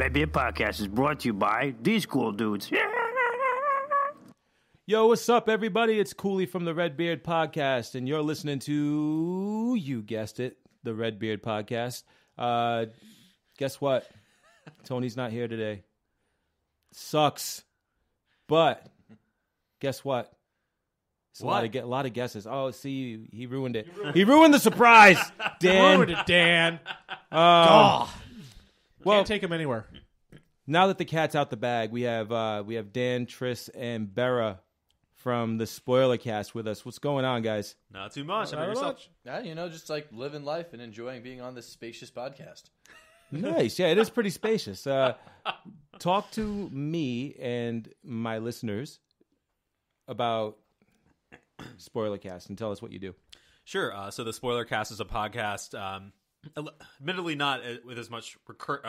Redbeard Podcast is brought to you by these cool dudes. Yo, what's up, everybody? It's Cooley from the Redbeard Podcast, and you're listening to, you guessed it, the Redbeard Podcast. Guess what? Tony's not here today. Sucks. But guess what? It's a lot of guesses. Oh, see, he ruined it. He ruined the surprise, Dan. Ruined it, Dan. Well, Can't take him anywhere. now that the cat's out the bag, we have Dan, Tris, and Bera from the Spoiler Cast with us. What's going on, guys? Not too much. Not yourself? Yeah, just like living life and enjoying being on this spacious podcast. Nice. Yeah, it is pretty spacious. Talk to me and my listeners about Spoiler Cast and tell us what you do. Sure. So the Spoiler Cast is a podcast, admittedly not with as much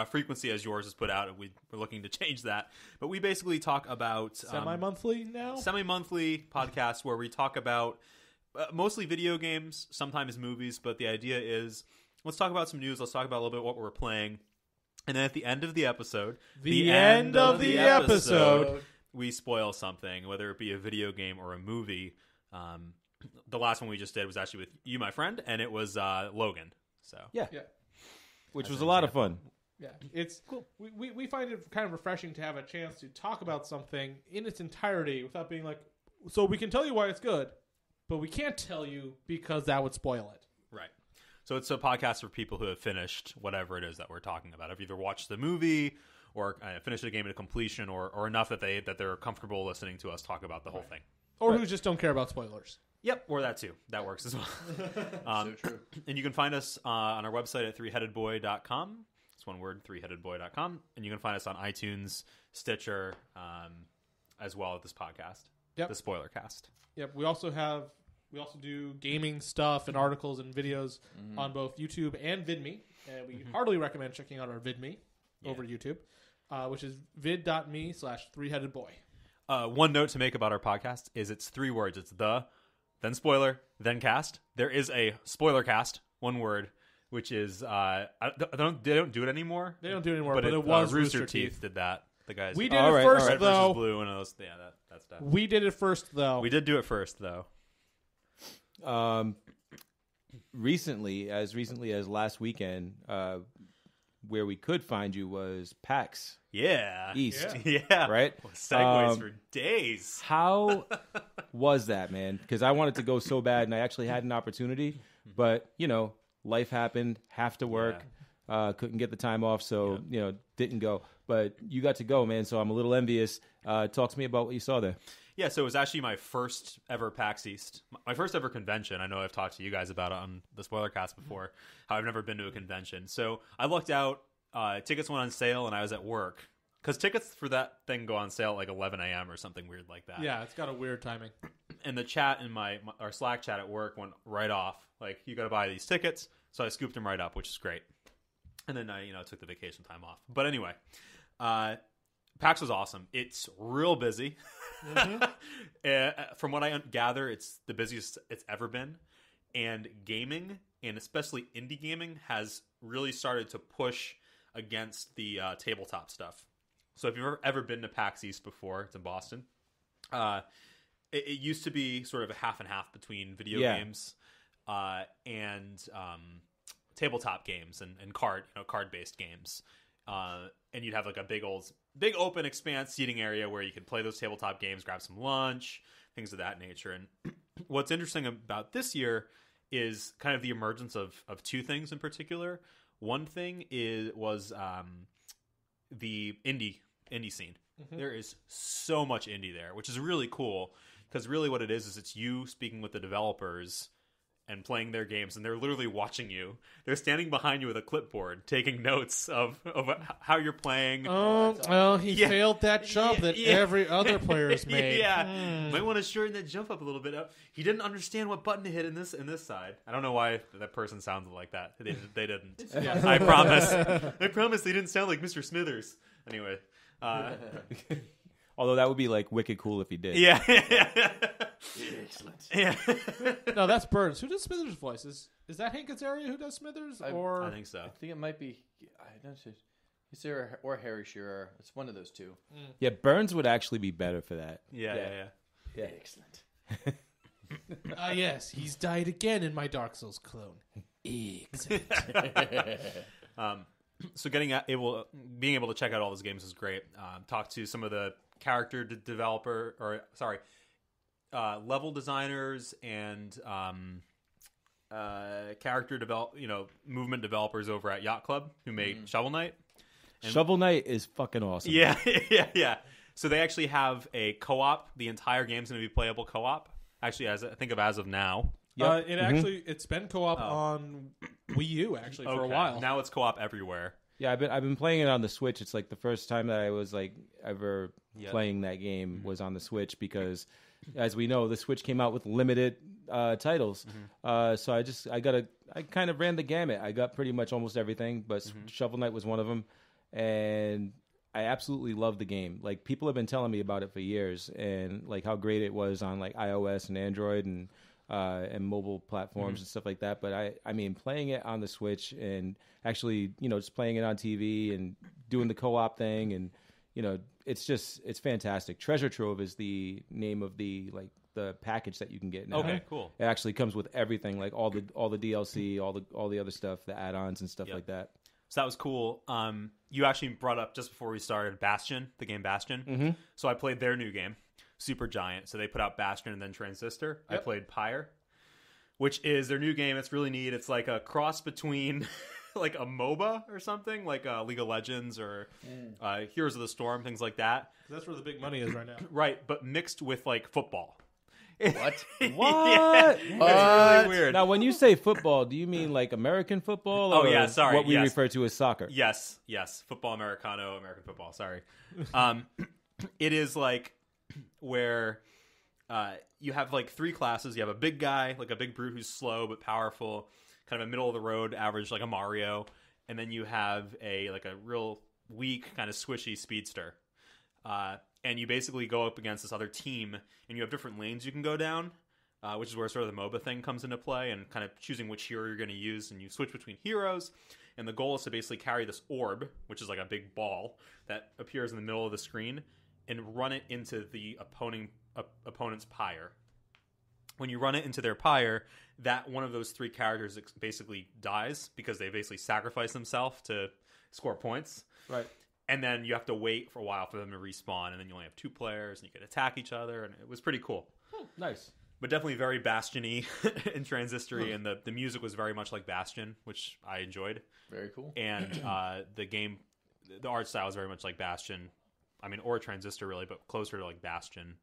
frequency as yours is put out. We're looking to change that. But we basically talk about... Semi-monthly now? Semi-monthly podcast where we talk about mostly video games, sometimes movies, but the idea is... Let's talk about some news. Let's talk about a little bit what we're playing. And then at the end of the episode... The end of the episode... We spoil something, whether it be a video game or a movie. The last one we just did was actually with you, my friend, and it was Logan. So Yeah. Yeah. Which was a lot of fun. Yeah, it's cool. We find it kind of refreshing to have a chance to talk about something in its entirety without being like, so we can tell you why it's good, but we can't tell you because that would spoil it. Right. So it's a podcast for people who have finished whatever it is that we're talking about. Have either watched the movie or finished the game to completion or enough that they're comfortable listening to us talk about the whole thing. Or who just don't care about spoilers. Yep, or that too. That works as well. So true. And you can find us on our website at threeheadedboy.com. It's one word, threeheadedboy.com. And you can find us on iTunes, Stitcher, as well as this podcast. Yep. The Spoiler Cast. Yep. We also do gaming stuff and articles and videos on both YouTube and VidMe. And we heartily recommend checking out our VidMe over YouTube, which is vid.me/threeheadedboy. One note to make about our podcast is it's 3 words. It's the, then spoiler, then cast. There is a spoiler cast, 1 word, which is they don't do it anymore. They don't do it anymore, but it was Rooster Teeth did that. The guys. We did it first, Red though. versus Blue and those. Yeah, that stuff. We did it first, though. We did do it first, though. Recently as last weekend, where we could find you was PAX Yeah. East. Yeah. Right? Well, segues for days. How was that, man? Because I wanted to go so bad, and I actually had an opportunity, but, life happened, have to work, couldn't get the time off, so, didn't go. But you got to go, man, so I'm a little envious. Talk to me about what you saw there. Yeah, so it was actually my first ever PAX East. My first ever convention. I know I've talked to you guys about it on the Spoiler Cast before, how I've never been to a convention. So I looked out, tickets went on sale, and I was at work. Because tickets for that thing go on sale at like 11 a.m. or something weird like that. Yeah, it's got a weird timing. And the chat in our Slack chat at work went right off. Like, you got to buy these tickets. So I scooped them right up, which is great. And then I, took the vacation time off. But anyway, PAX was awesome. It's real busy. From what I gather, it's the busiest it's ever been. And gaming, and especially indie gaming, has really started to push against the tabletop stuff. So if you've ever been to PAX East before, it's in Boston. It used to be sort of a half and half between video games and tabletop games and card-based games. And you'd have like a big open expanse seating area where you could play those tabletop games, grab some lunch, things of that nature. And what's interesting about this year is kind of the emergence of 2 things in particular. One thing was the indie scene. Mm-hmm. There is so much indie there, which is really cool because really what it is it's you speaking with the developers and playing their games, and they're literally watching you. They're standing behind you with a clipboard, taking notes of how you're playing. Oh, well, he failed that jump that every other player's made. Might want to shorten that jump up a little bit. He didn't understand what button to hit in this side. I don't know why that person sounded like that. They didn't. I promise. I promise they didn't sound like Mr. Smithers. Anyway. Although that would be like wicked cool if he did. Yeah. Excellent. Yeah. No, that's Burns. Who does Smithers' voice? Is that Hank Azaria who does Smithers? Or I think so. I think it might be. I don't know. He's there or Harry Shearer. It's one of those two. Yeah, Burns would actually be better for that. Yeah. Excellent. Yes, he's died again in my Dark Souls clone. Excellent. So being able to check out all those games is great. Talk to some of the level designers and movement developers over at Yacht Club who made Shovel Knight. Shovel Knight is fucking awesome. Yeah. So they actually have a co-op. The entire game's going to be playable co-op. Actually, as of now. Yep. It's been co-op on Wii U actually for a while. Now it's co-op everywhere. Yeah, I've been playing it on the Switch. It's like the first time that I was like ever playing that game was on the Switch because, as we know, the Switch came out with limited titles. So I kind of ran the gamut. I got pretty much almost everything, but Shovel Knight was one of them, and I absolutely love the game. Like, people have been telling me about it for years, and like how great it was on like iOS and Android and mobile platforms and stuff like that. But I mean, playing it on the Switch and actually, just playing it on TV and doing the co-op thing, and it's fantastic. Treasure Trove is the name of the package that you can get now. Okay, cool. It actually comes with everything, like all the DLC, all the other stuff, the add-ons and stuff like that. So that was cool. You actually brought up just before we started Bastion, the game Bastion. So I played their new game, Supergiant. So they put out Bastion and then Transistor. Yep. I played Pyre, which is their new game. It's really neat. It's like a cross between like a MOBA or something, like League of Legends or Heroes of the Storm, things like that. That's where the big money is right now. Right, but mixed with like football. What? What? It's really weird. Now, when you say football, do you mean like American football? Oh, or yeah, sorry, what we yes. refer to as soccer? Yes. Football Americano, American football. Sorry. It is like where you have like three classes. You have a big guy, like a big brute who's slow but powerful, kind of a middle of the road average, like a Mario. And then you have a real weak, kind of squishy speedster. And you basically go up against this other team, and you have different lanes you can go down, which is where sort of the MOBA thing comes into play, and kind of choosing which hero you're going to use, and you switch between heroes. And the goal is to basically carry this orb, which is like a big ball that appears in the middle of the screen, and run it into the opponent's pyre. When you run it into their pyre, that one of those three characters basically dies because they basically sacrifice themselves to score points. Right. And then you have to wait for a while for them to respawn, and then you only have two players, and you can attack each other, and it was pretty cool. Nice. But definitely very Bastion-y and Transistor-y, and the music was very much like Bastion, which I enjoyed. Very cool. And the art style is very much like Bastion. I mean, or Transistor, really, but closer to like Bastion.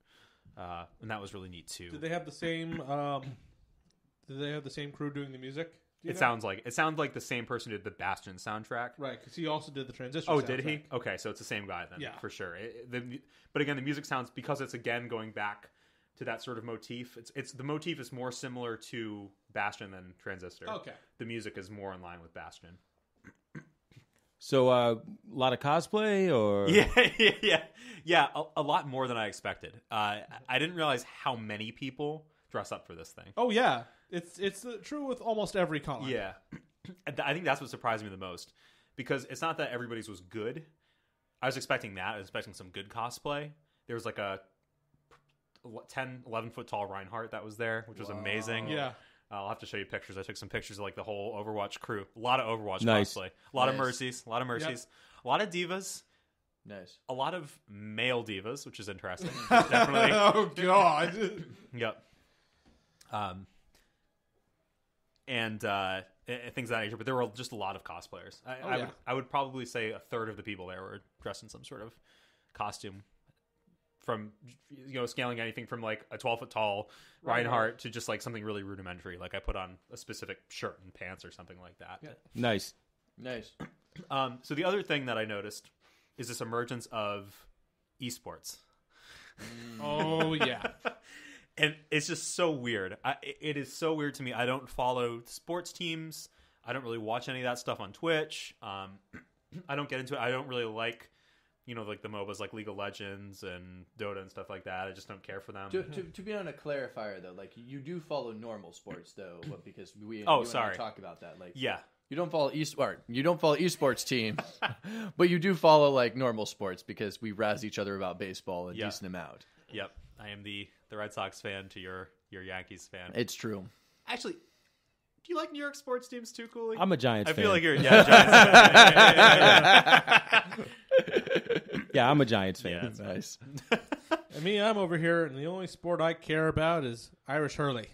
And that was really neat, too. Did they have the same crew doing the music? It sounds like the same person who did the Bastion soundtrack. Right, because he also did the Transistor Oh, soundtrack. did he? Okay, so it's the same guy then, Yeah. for sure. But again, the music sounds, because it's again going back to that sort of motif. It's the motif is more similar to Bastion than Transistor. Okay. The music is more in line with Bastion. So, a lot of cosplay, or Yeah. A lot more than I expected. I didn't realize how many people dress up for this thing. Oh, yeah. It's true with almost every con. Yeah. I think that's what surprised me the most, because it's not that everybody's was good. I was expecting that. I was expecting some good cosplay. There was like a 10, 11 foot tall Reinhardt that was there, which was amazing. Yeah. I'll have to show you pictures. I took some pictures of like the whole Overwatch crew. A lot of Overwatch Nice. cosplay. A lot of Nice. Mercies. A lot of Mercies. A lot of divas. Nice. A lot of male divas, which is interesting. Definitely. Oh, God. Yep. And things of that nature. But there were just a lot of cosplayers. I would probably say a third of the people there were dressed in some sort of costume. From scaling anything from like a 12-foot tall Reinhardt to just like something really rudimentary. Like I put on a specific shirt and pants or something like that. Yeah. nice. Nice. So the other thing that I noticed is this emergence of esports. Oh, yeah. And it's just so weird. It is so weird to me. I don't follow sports teams. I don't really watch any of that stuff on Twitch. I don't get into it. I don't really like, like the MOBAs like League of Legends and Dota and stuff like that. I just don't care for them. To be on a clarifier though, like you do follow normal sports though, because we sorry. talk about that. Like Yeah. You don't follow esports teams, but you do follow like normal sports because we razz each other about baseball a decent amount. Yep, I am the Red Sox fan to your Yankees fan. It's true. Actually, do you like New York sports teams too, Cooley? I'm a Giants fan. I feel like you're a Giants fan. Yeah, I'm a Giants fan. Yeah, that's Nice. And me, I'm over here, and the only sport I care about is Irish hurley.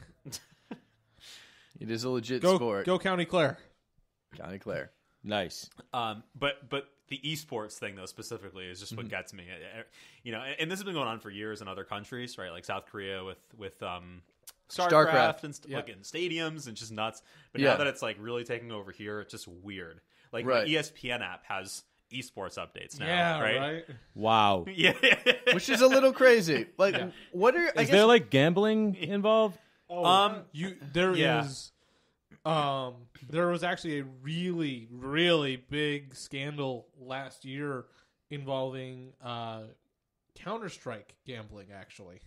It is a legit Go, sport. go County Clare. County Clare. Nice. But the esports thing though specifically is just what gets me. You know, and this has been going on for years in other countries, right? Like South Korea with StarCraft and like in stadiums and just nuts. But now that it's like really taking over here, it's just weird. Like my ESPN app has esports updates now. Yeah, right? Wow. Yeah, Which is a little crazy. Like, what are Is there like gambling involved? There was actually a really, really big scandal last year involving Counter-Strike gambling, actually.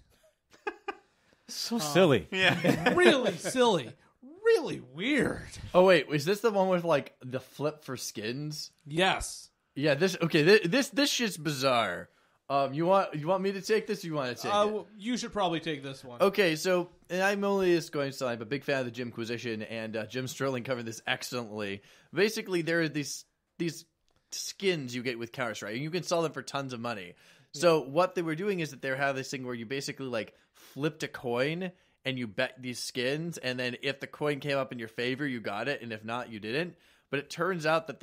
So silly. yeah. Really silly. Really weird. Oh wait, is this the one with like the flip for skins? Yes. Yeah, this shit's bizarre. You want me to take this or you want to take it? You should probably take this one. Okay, so and I'm only just going to say I'm a big fan of the Jimquisition, and Jim Sterling covered this excellently. Basically, there are these skins you get with Counter-Strike, and you can sell them for tons of money. So what they were doing is that they have this thing where you basically like flipped a coin and you bet these skins, and then if the coin came up in your favor, you got it, and if not, you didn't. But it turns out that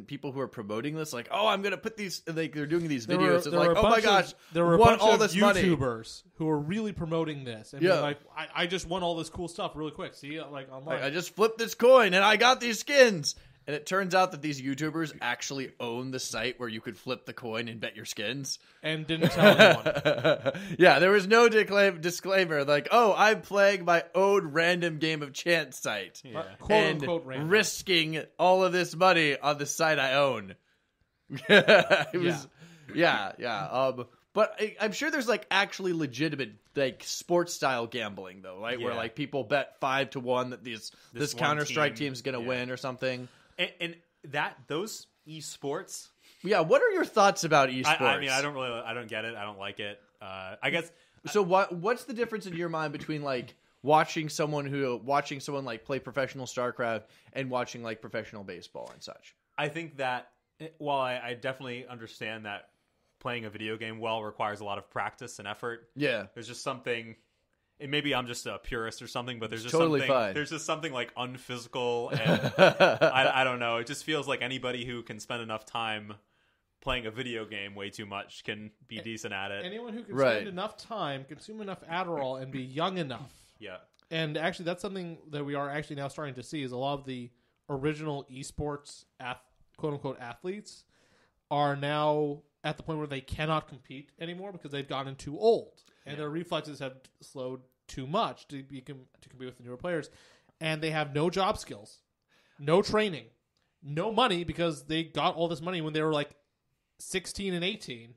people who are promoting this, like, oh, I'm going to put these, like, they're doing these videos. It's like, oh my gosh, there were won a bunch all of this YouTubers money. who were really promoting this. And being like, I just won all this cool stuff really quick. See, like, online. Like, I just flipped this coin and I got these skins. And it turns out that these YouTubers actually own the site where you could flip the coin and bet your skins. And didn't tell anyone. Yeah, there was no disclaimer like, oh, I'm playing my own random game of chance site. Yeah. Quote unquote random. Risking all of this money on the site I own. It was, but I'm sure there's like actually legitimate like sports style gambling though, right? Yeah. Where like people bet 5-1 that this Counter-Strike team's gonna win or something. And those esports. Yeah, what are your thoughts about esports? I mean, I don't get it. I don't like it. I guess. So what's the difference in your mind between like watching someone like play professional StarCraft and watching like professional baseball and such? I think that while I definitely understand that playing a video game well requires a lot of practice and effort. Yeah, there's just something. And maybe I'm just a purist or something, but there's just totally something. Fine. There's just something like unphysical, and I don't know. It just feels like anybody who can spend enough time playing a video game way too much can be decent at it. Anyone who can spend enough time, consume enough Adderall, and be young enough. Yeah. And actually, that's something that we are actually now starting to see is a lot of the original esports quote-unquote athletes are now at the point where they cannot compete anymore because they've gotten too old. And their reflexes have slowed too much to compete with the newer players. And they have no job skills, no training, no money because they got all this money when they were like 16 and 18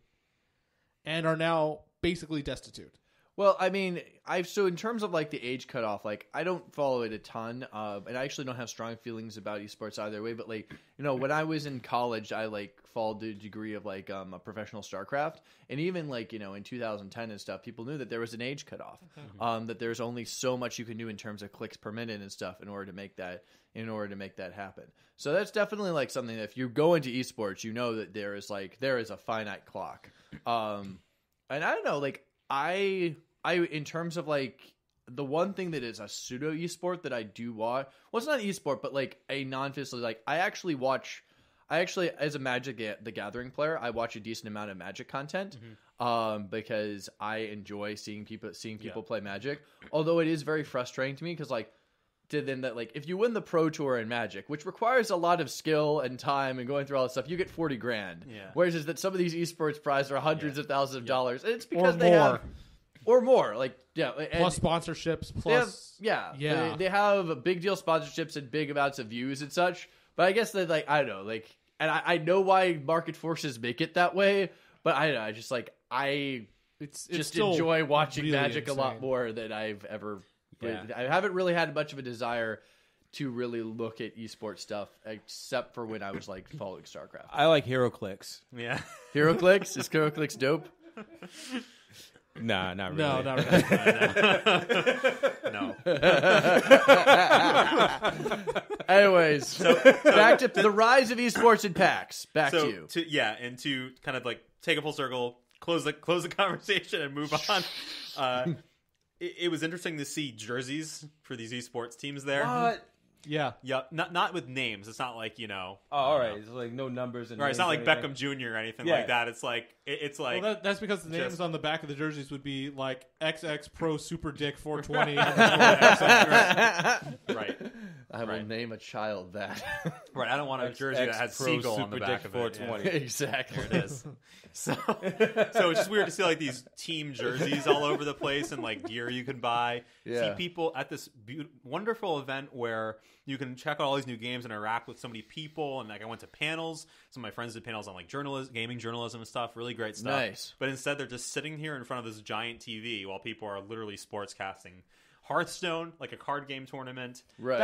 and are now basically destitute. Well, I mean, so in terms of like the age cutoff, like I don't follow it a ton, and I actually don't have strong feelings about esports either way. But like, you know, when I was in college, I like followed the degree of like a professional StarCraft, and even like in 2010 and stuff, people knew that there was an age cutoff, that there's only so much you can do in terms of clicks per minute and stuff in order to make that happen. So that's definitely like something that if you go into esports, you know that there is a finite clock, and I don't know, like. I in terms of like the one thing that is a pseudo esport that I do watch, well, it's not an esport, but like a non-physical, like I actually as a Magic the Gathering player, I watch a decent amount of Magic content, because I enjoy seeing people play Magic. Although it is very frustrating to me because like if you win the Pro Tour in Magic, which requires a lot of skill and time and going through all this stuff, you get $40,000. Yeah. Whereas is that some of these esports prizes are hundreds of thousands of dollars, and it's because they have more, like plus sponsorships, plus they have big deal sponsorships and big amounts of views and such. But I guess that like I don't know, like, and I know why market forces make it that way, but I don't know, I just like it's just enjoy watching really Magic insane. A lot more than I've ever. Yeah. I haven't really had much of a desire to really look at esports stuff, except for when I was like following StarCraft. I like HeroClix. Yeah. HeroClix? Is HeroClix dope? Nah, not really. No, not really. No. Anyways, back to the rise of esports and PAX. Back to you. And to kind of like take a full circle, close the conversation and move on. It was interesting to see jerseys for these esports teams there. What? Yeah. Yeah, not with names. It's not like, Oh, all right. It's like no numbers and Right, it's not like names or anything. Beckham Jr. or anything Yeah. like that. It's like Well, that's because the names just- on the back of the jerseys would be like XX Pro Super Dick 420. right. I will name a child that. Right. I don't want a jersey that has seagull on the Super back Dick of it. 420. Exactly. There it is. So it's just weird to see like these team jerseys all over the place and like gear you can buy. Yeah. See people at this wonderful event where you can check out all these new games and interact with so many people. And like I went to panels. Some of my friends did panels on like gaming journalism and stuff. Really great stuff. Nice. But instead they're just sitting here in front of this giant TV while people are literally sportscasting Hearthstone, like a card game tournament. Right.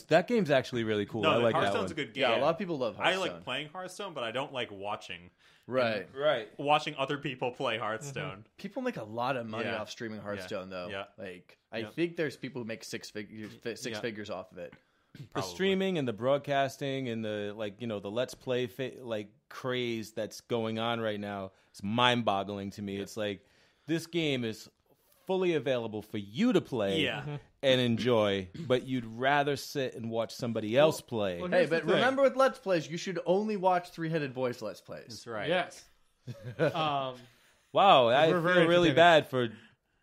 That game's actually really cool. I like that Hearthstone's one. a good game. Yeah, a lot of people love I Hearthstone. like playing Hearthstone, but I don't like watching Right. Right. other people play Hearthstone. People make a lot of money Yeah. off streaming Hearthstone, though. Yeah. Like, I Yeah. think there's people who make six figures off of it. The Probably. streaming and the broadcasting and the the Let's Play craze that's going on right now is mind-boggling to me. It's like this game is fully available for you to play Yeah. and enjoy, but you'd rather sit and watch somebody else play. well, Hey, Here's the but thing. remember with Let's Plays, you should only watch Three-Headed Boys Let's Plays. That's right. Yes. Wow, I We're very feel really entertaining. bad for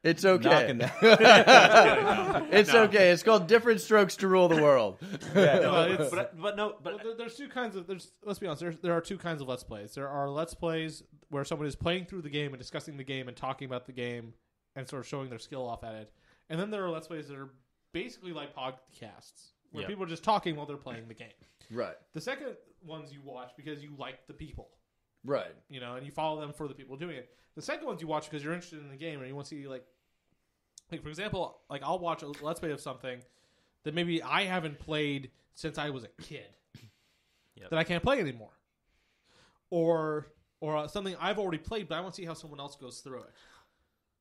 It's okay. knocking that. It's okay. It's called Different Strokes to Rule the World. Well, it's- But there's two kinds of let's be honest, there are two kinds of Let's Plays. There are Let's Plays where someone is playing through the game and discussing the game and talking about the game and sort of showing their skill off at it. And then there are Let's Plays that are basically like podcasts where Yeah. people are just talking while they're playing the game. Right. The second ones you watch because you like the people, Right. and you follow them for the people doing it. The second ones you watch because you're interested in the game and you want to see like for example, like I'll watch a Let's Play of something that maybe I haven't played since I was a kid Yep. that I can't play anymore, or something I've already played, but I want to see how someone else goes through it.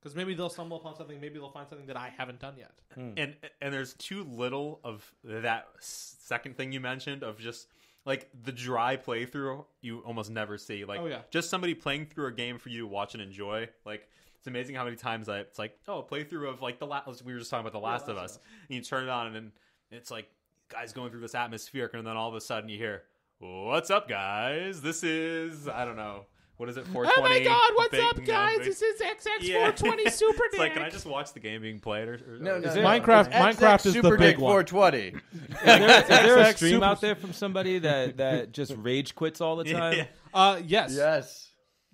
Because maybe they'll stumble upon something, maybe they'll find something that I haven't done yet. and there's too little of that second thing you mentioned of just like the dry playthrough you almost never see. Like Oh, yeah. just somebody playing through a game for you to watch and enjoy. Like it's amazing how many times it's like, oh, a playthrough of like we were just talking about The Last of Us. And you turn it on and then it's like guys going through this atmospheric, and then all of a sudden you hear, "What's up, guys? This is I don't know." What is it? 420. Oh my God! What's big, up, guys? big- This is XX Yeah. 420 Super It's like, can I just watch the game being played? Or No, Is no. there- Minecraft- Minecraft is the Super big Dick one. 420. Is there a XX stream Super- out there from somebody that just rage quits all the time? Yeah. Yes. Yes.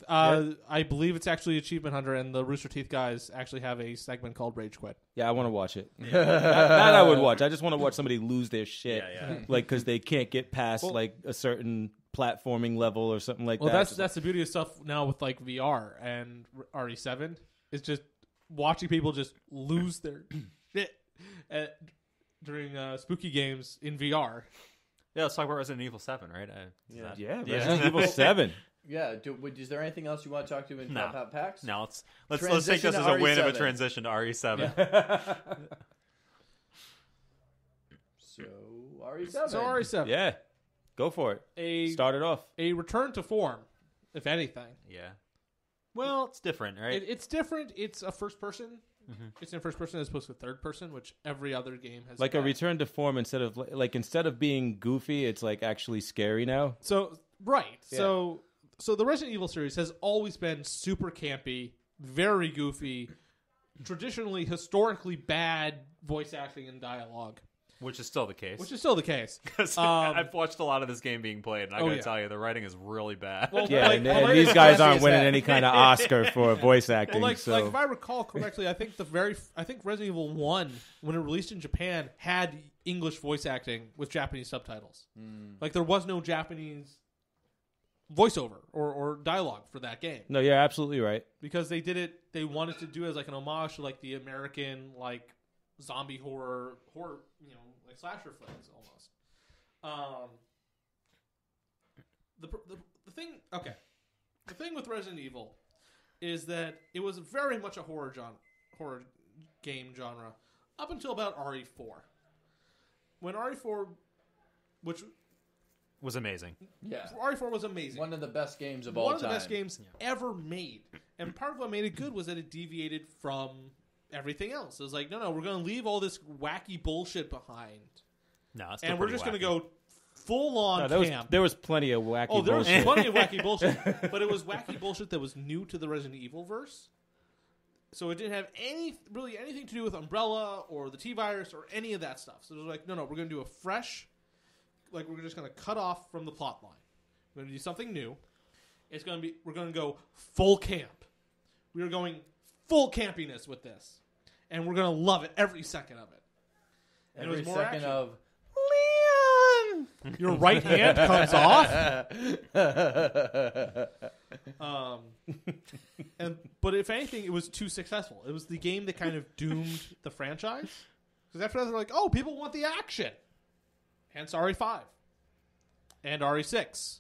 I believe it's actually Achievement Hunter, and the Rooster Teeth guys actually have a segment called Rage Quit. Yeah, I want to watch it. That I would watch. I just want to watch somebody lose their shit, Yeah. like because they can't get past like a certain platforming level or something like Well, that. that's the beauty of stuff now with like VR and RE7 is just watching people just lose their shit during spooky games in VR. Yeah, let's talk about Resident Evil 7, right? yeah, Resident Evil 7. Yeah. Is there anything else you want to talk to in No. about PAX? Now let's take Transition this as to a win of a RE7. transition to RE7. So, RE7. So RE7, Yeah, go for it. Start it off. a return to form, if anything. Yeah. Well, it's different, right? It's different. It's a first person. It's in first person as opposed to third person, which every other game has. Like a had. return to form instead of instead of being goofy, it's like actually scary now. So right. So the Resident Evil series has always been super campy, very goofy, traditionally historically bad voice acting and dialogue, Which is still the case. which is still the case. 'Cause I've watched a lot of this game being played, and I gotta yeah. tell you, the writing is really bad. Well, Yeah, like- and, well, and like- these guys aren't as winning that. any kind of Oscar for voice acting. Well, so like if I recall correctly, I think Resident Evil 1, when it released in Japan, had English voice acting with Japanese subtitles. Like there was no Japanese voiceover or dialogue for that game no, you're absolutely right. because they wanted to do it as like an homage to like the American like zombie horror, like slasher flicks almost. The thing with Resident Evil is that it was very much a horror game genre up until about RE4. When RE4, which was amazing. Yeah. RE4 was amazing. One of the best games of all time. One of the best games ever made. And part of what made it good was that it deviated from everything else. It was like, no, we're going to leave all this wacky bullshit behind. No, it's and we're just going to go full-on camp. There was plenty of wacky bullshit. There was plenty of wacky bullshit. But it was wacky bullshit that was new to the Resident Evil verse. So it didn't have anything to do with Umbrella or the T-Virus or any of that stuff. So it was like, no, we're going to do a fresh... Like, we're just going to cut off from the plot line. We're going to do something new. We're going to go full camp. We are going full campiness with this. And we're going to love it every second of it. And every it was more second action. of Leon. Your right hand comes off. But if anything, it was too successful. It was the game that kind of doomed the franchise. Because after that, they're like, oh, people want the action. Hence RE5. And RE6.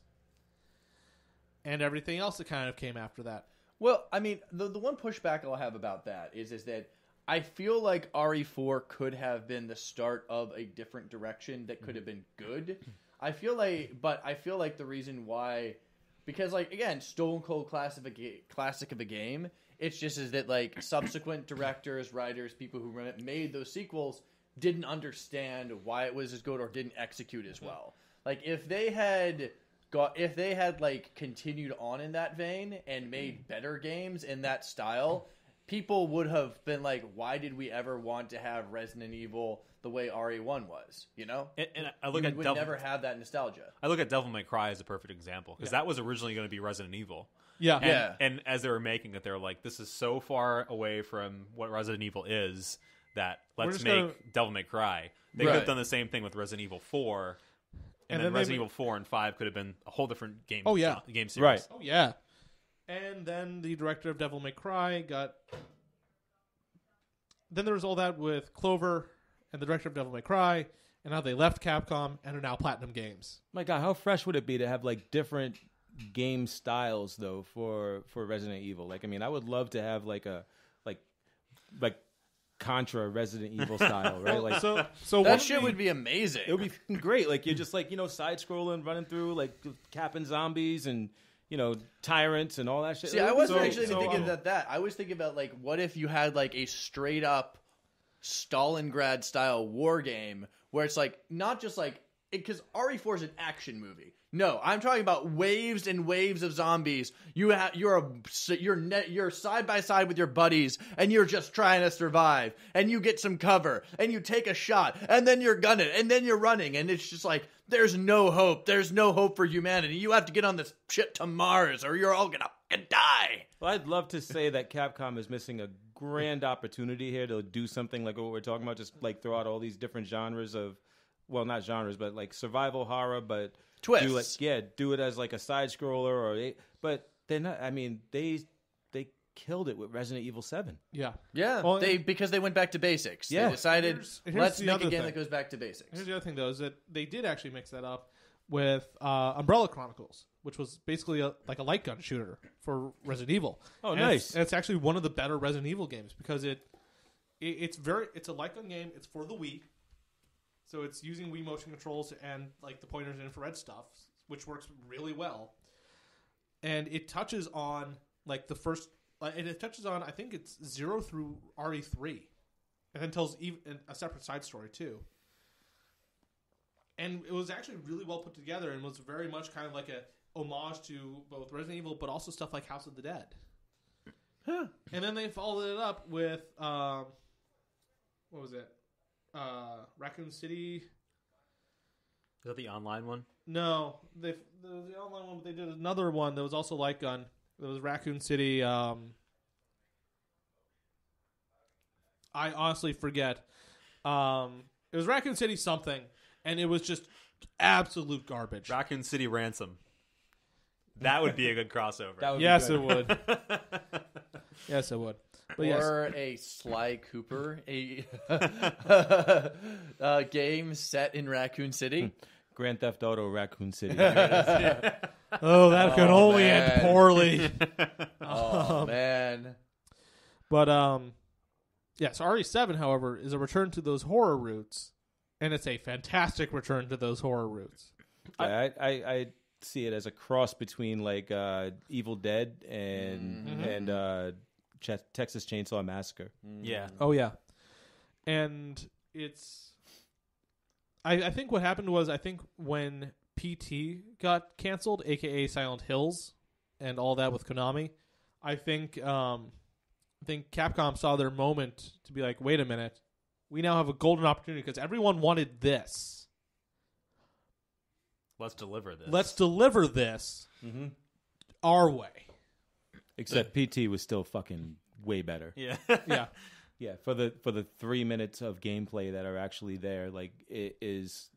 And everything else that kind of came after that. Well, I mean, the one pushback I'll have about that is that I feel like RE4 could have been the start of a different direction that could have been good. I feel like the reason why, because like again, Stone Cold classic of a game. It's just is that like subsequent directors, writers, people who made those sequels didn't understand why it was as good or didn't execute as well. Like if they had like continued on in that vein and made better games in that style, people would have been like, why did we ever want to have Resident Evil the way RE1 was, you know? And I look at would never have that nostalgia. I look at Devil May Cry as a perfect example because that was originally going to be Resident Evil. Yeah. And as they were making it, they were like, this is so far away from what Resident Evil is that let's make Devil May Cry. They could have done the same thing with Resident Evil 4. And then Resident Evil 4 and 5 could have been a whole different game. Game series. Right. Oh, yeah. And then the director of Devil May Cry got... Then there was all that with Clover and the director of Devil May Cry, and now they left Capcom and are now Platinum Games. My God, how fresh would it be to have like different game styles though for Resident Evil? Like, I mean, I would love to have like a like Contra Resident Evil style, right? Like, so that shit would be amazing. It would be great. Like you're just like side scrolling, running through like capping zombies and tyrants and all that shit. See, I wasn't actually thinking about that. I was thinking about like, what if you had like a straight up Stalingrad style war game where it's like not just like because RE4 is an action movie. No, I'm talking about waves and waves of zombies. You're side by side with your buddies, and you're just trying to survive. And you get some cover, and you take a shot, and then you're gunning, and then you're running, and it's just like there's no hope. There's no hope for humanity. You have to get on this ship to Mars, or you're all gonna die. Well, I'd love to say that Capcom is missing a grand opportunity here to do something like what we're talking about. Just like throw out all these different genres of, well, not genres, but like survival horror, but. Twists. Do it as like a side scroller but they're not. I mean, they killed it with Resident Evil 7. Yeah. Well, because they went back to basics. Yeah. They decided here's let's the make other a game thing. that goes back to basics. Here's the other thing though is that they did actually mix that up with Umbrella Chronicles, which was basically like a light gun shooter for Resident Evil. Oh, and nice! It's actually one of the better Resident Evil games because it's a light gun game. It's for the Wii. So it's using Wii motion controls and like the pointers and infrared stuff, which works really well. And it touches on like the first, and it touches on I think it's 0 through RE3, and then tells even a separate side story too. And it was actually really well put together, and was very much kind of like a homage to both Resident Evil, but also stuff like House of the Dead. Huh. And then they followed it up with what was it? Raccoon City. Is that the online one? No, there was the online one, but they did another one that was also light gun. It was Raccoon City. I honestly forget. It was Raccoon City something, and it was just absolute garbage. Raccoon City Ransom. That would be a good crossower. That would Yes, be it good. would. Yes, it would. But yes. Or a Sly Cooper, a game set in Raccoon City. Grand Theft Auto Raccoon City. Oh, that could only man. end poorly. Oh man. But yes, RE7, however, is a return to those horror roots, and it's a fantastic return to those horror roots. I see it as a cross between like Evil Dead and Texas Chainsaw Massacre. Yeah. Oh yeah, and it's. I think what happened was when PT got canceled, aka Silent Hills, and all that with Konami, I think Capcom saw their moment to be like, wait a minute, we now have a golden opportunity because everyone wanted this. Let's deliver this. Let's deliver this our way. Except PT was still fucking way better. Yeah. Yeah. Yeah, for the 3 minutes of gameplay that are actually there, like it is.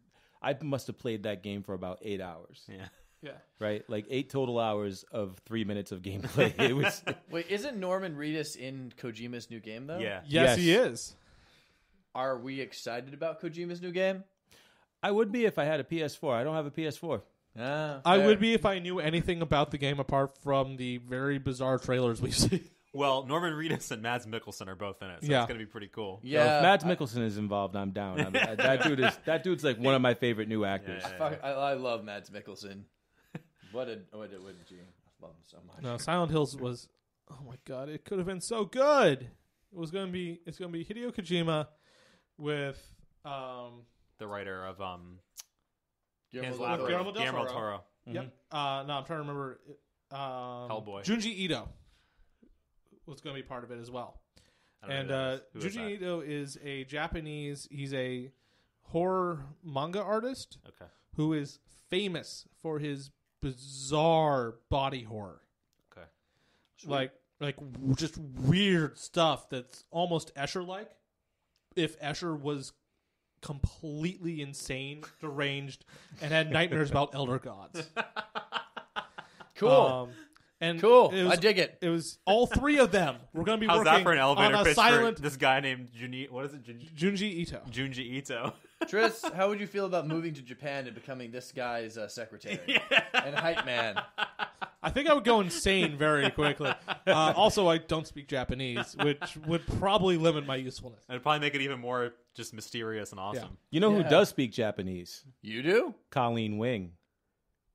I must have played that game for about 8 hours. Yeah. Yeah. Right, like 8 total hours of 3 minutes of gameplay. It was. Wait, isn't Norman Reedus in Kojima's new game though? Yeah. Yes, he is. Are we excited about Kojima's new game? I would be if I had a PS4. I don't have a PS4. I would be if I knew anything about the game apart from the very bizarre trailers we've seen. Well, Norman Reedus and Mads Mikkelsen are both in it, so Yeah. it's going to be pretty cool. So Yeah, if Mads Mikkelsen is involved, I'm down. That dude's like one of my favorite new actors. Yeah. I love Mads Mikkelsen. What a G. I love him so much. No, Silent Hills was. Oh my god, it could have been so good. It's gonna be Hideo Kojima with The writer of Guillermo del Toro. Guillermo del Guillermo Toro. Toro. Yep. No, I'm trying to remember. Hellboy. Junji Ito was going to be part of it as well. I don't know And who that is. Who is Junji that? Ito is a Japanese. He's a horror manga artist Okay. who is famous for his bizarre body horror. Okay. Like just weird stuff that's almost Escher-like. If Escher was completely insane, deranged, and had nightmares about elder gods. Cool. And Cool. it was- I dig it. It was all three of them. We're going to be How's working that for an elevator on a pitch silent for this guy named what is it? Junji Ito. Junji Ito. Tris, how would you feel about moving to Japan and becoming this guy's secretary and hype man? I think I would go insane very quickly. Also, I don't speak Japanese, which would probably limit my usefulness. It'd probably make it even more just mysterious and awesome. You know who Yeah. does speak Japanese? You do? Colleen Wing.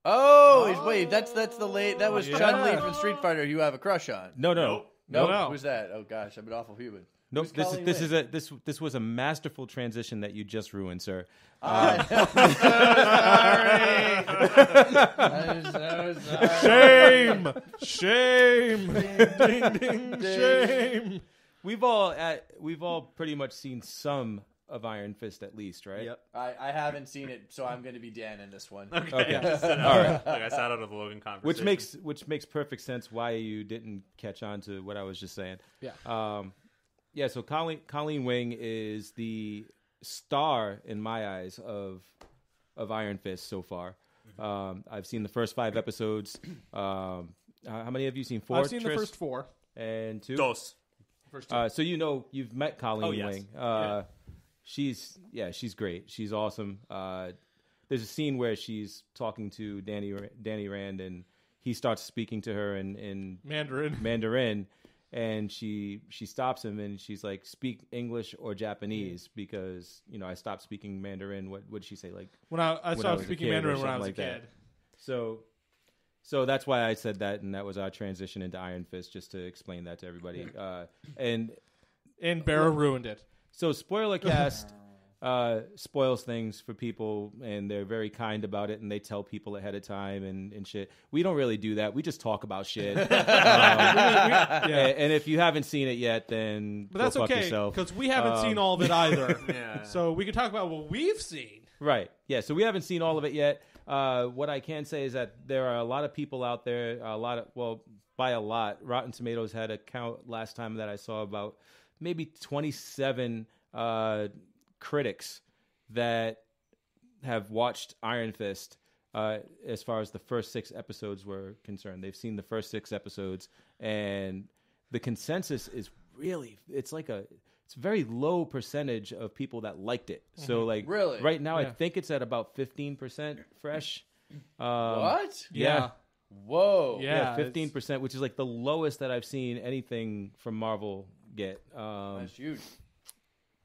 Oh, wait, that's the late. That was Yeah. Chun-Li from Street Fighter. You have a crush on? No. No. No. Who's that? Oh gosh, I'm an awful human. Nope. Who's This Colleen is Wing? this was a masterful transition that you just ruined, sir. I'm so sorry. I'm so sorry. Shame! Ding, ding, shame! We've all pretty much seen some of Iron Fist at least, right? Yep. I haven't seen it, so I'm going to be Dan in this one. Okay. Okay. All right. Like I sat out of the Logan conversation. Which makes perfect sense why you didn't catch on to what I was just saying. Yeah. Yeah. So Colleen Wing is the star in my eyes of Iron Fist so far. I've seen the first 5 episodes. How many have you seen? 4. I've seen Tris? the first 4. And 2. Dos. First 2. So you've met Colleen Oh, yes. Wing. Yeah. She's great. She's awesome. There's a scene where she's talking to Danny Rand, and he starts speaking to her in Mandarin, and she stops him, and she's like, "Speak English or Japanese," because I stopped speaking Mandarin. What did she say? Like When I when I started was a speaking kid or Mandarin when I something was like a that. kid. So that's why I said that, and that was our transition into Iron Fist, just to explain that to everybody. And Barra ruined it. so Spoiler Cast spoils things for people, and they're very kind about it, and they tell people ahead of time and shit. We don't really do that. We just talk about shit. And if you haven't seen it yet, then But that's go fuck okay, yourself. because we haven't seen all of it either. Yeah. So we can talk about what we've seen. Right. Yeah, so we haven't seen all of it yet. What I can say is that there are a lot of people out there, by a lot, Rotten Tomatoes had a count last time that I saw about maybe 27 critics that have watched Iron Fist as far as the first 6 episodes were concerned. They've seen the first 6 episodes, and the consensus is it's a very low percentage of people that liked it. So like Really? right now, I Yeah. think it's at about 15% fresh. What? Yeah. Whoa. Yeah. 15%, which is like the lowest that I've seen anything from Marvel get. That's huge.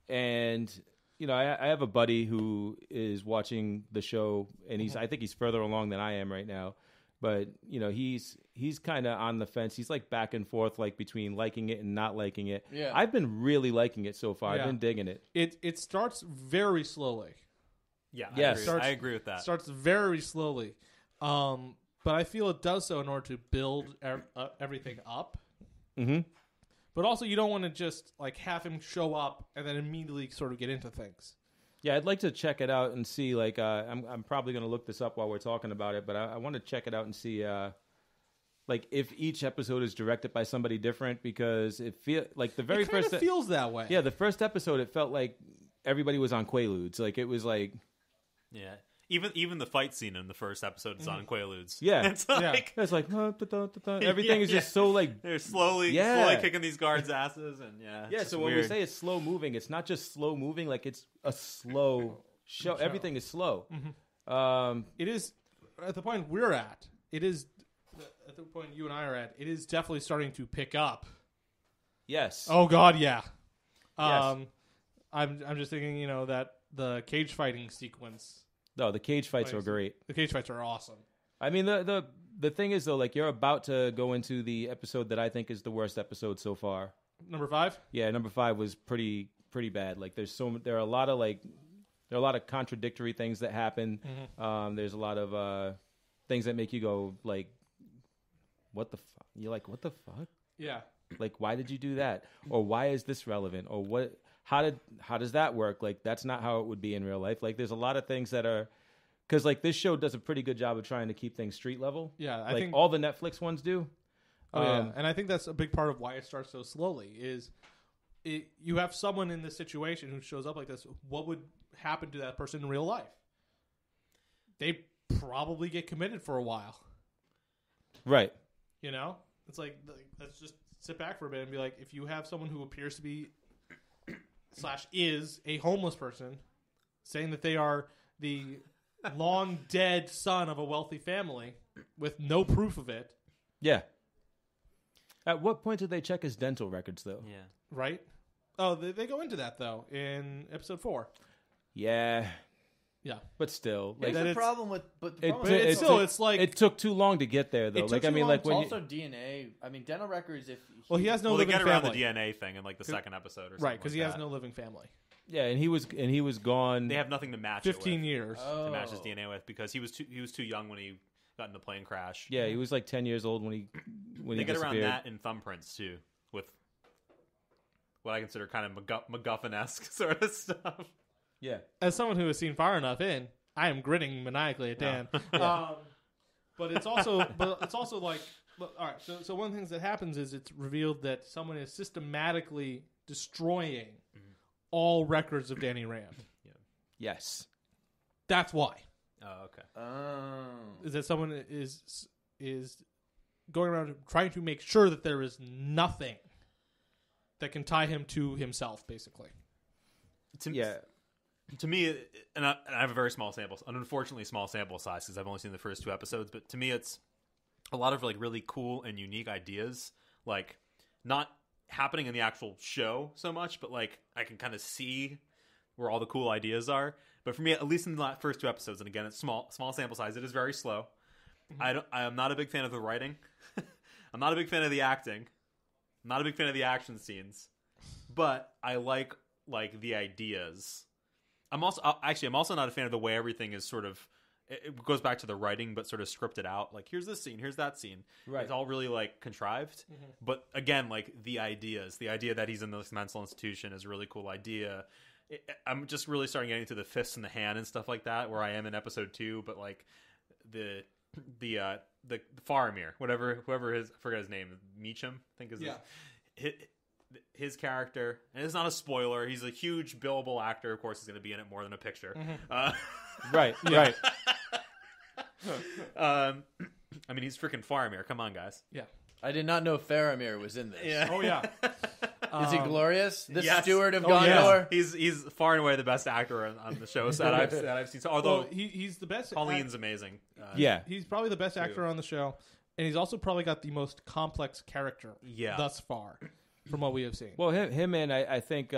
And you know, I have a buddy who is watching the show, and I think he's further along than I am right now. But you know, he's kind of on the fence. He's like back and forth, like between liking it and not liking it. Yeah. I've been really liking it so far. Yeah. I've been digging it. It starts very slowly. Yeah, Yes. I agree with that. Starts very slowly, but I feel it does so in order to build everything up. Mm-hmm. But also, you don't want to just like have him show up and then immediately sort of get into things. Yeah, I'd like to check it out and see. Like, I'm probably going to look this up while we're talking about it, but I want to check it out and see, like, if each episode is directed by somebody different, because it feel like the very It kind first of feels that way. yeah, the first episode, it felt like everybody was on Quaaludes. Like, it was like, Yeah, even the fight scene in the first episode is on Quaaludes. Yeah. It's like it's like everything is just so like they're slowly kicking these guards' asses, and yeah. it's So weird. when we say it's slow moving, it's not just slow moving. Like it's a slow show. Everything is slow. It is at the point we're at. It is at the point you and I are at. It is definitely starting to pick up. Yes. Oh God, yeah. Yes. I'm just thinking, you know, that the cage fighting sequence. No, the cage fights are great. The cage fights are awesome. I mean, the thing is though, like you're about to go into the episode that I think is the worst episode so far. Number 5. Yeah, number 5 was pretty bad. Like there are a lot of contradictory things that happen. There's a lot of things that make you go like, what the fuck? You're like, what the fuck? Yeah. Like, why did you do that? Or why is this relevant? Or what? How does that work? Like, that's not how it would be in real life. Like, there's a lot of things that are, because like this show does a pretty good job of trying to keep things street level. Yeah, I like think all the Netflix ones do. Oh yeah, and I think that's a big part of why it starts so slowly. You have someone in this situation who shows up like this. What would happen to that person in real life? They probably get committed for a while. Right. You know, it's like let's just sit back for a bit and be like, if you have someone who appears to be / is a homeless person, saying that they are the long dead son of a wealthy family with no proof of it. Yeah. At what point did they check his dental records, though? Yeah. Right? Oh, they go into that, though, in episode 4. Yeah. Yeah. But still, Here's like the it's- problem with, but the it, problem it's is still, it's like it took too long to get there, though. it took Like I too mean, long. like It's when also DNA. I mean, dental records. If well, he has no Well, they living get around family, the DNA thing in like the second episode or something. right? Because like he has that. no living family. yeah, and he was gone. They have nothing to match 15 it with, years. to match his DNA with, because he was too young when he got in the plane crash. Yeah, he was like 10 years old when he They get around disappeared. that in thumbprints too, with what I consider kind of MacGuffin-esque sort of stuff. Yeah. As someone who has seen Far Enough in, I am grinning maniacally at Dan. But it's also like, all right. So one of the things that happens is it's revealed that someone is systematically destroying all records of Danny Rand. Yes. That's why. Oh, okay. Is that someone is going around trying to make sure that there is nothing that can tie him to himself, basically. To me, and I have a very small sample, an unfortunately small sample size because I've only seen the first 2 episodes. But to me, it's a lot of like really cool and unique ideas, like not happening in the actual show so much, but like I can kind of see where all the cool ideas are. But for me, at least in the first 2 episodes, and again, it's small sample size. It is very slow. I am not a big fan of the writing. I'm not a big fan of the acting. I'm not a big fan of the action scenes. But I like the ideas. I'm also not a fan of the way everything is sort of. It goes back to the writing, but sort of scripted out. Like here's this scene, here's that scene. Right. It's all really like contrived. But again, like the ideas, the idea that he's in this mental institution is a really cool idea. I'm just really starting getting to the fists in the hand and stuff like that, where I am in episode 2. But like the Faramir, whoever I forget his name, Meacham, I think is his character, and it's not a spoiler. He's a huge billable actor. Of course, he's going to be in it more than a picture. Right. I mean, he's freaking Faramir. Come on, guys. Yeah. I did not know Faramir was in this. Yeah. Oh yeah. Is he glorious? The Yes. steward of Oh, yeah. Gondor? He's far and away the best actor on the shows that I've seen. So, although Well, he's the best. Pauline's amazing. Yeah. He's probably the best actor on the show, and he's also probably got the most complex character thus far, from what we have seen. Well, him and I think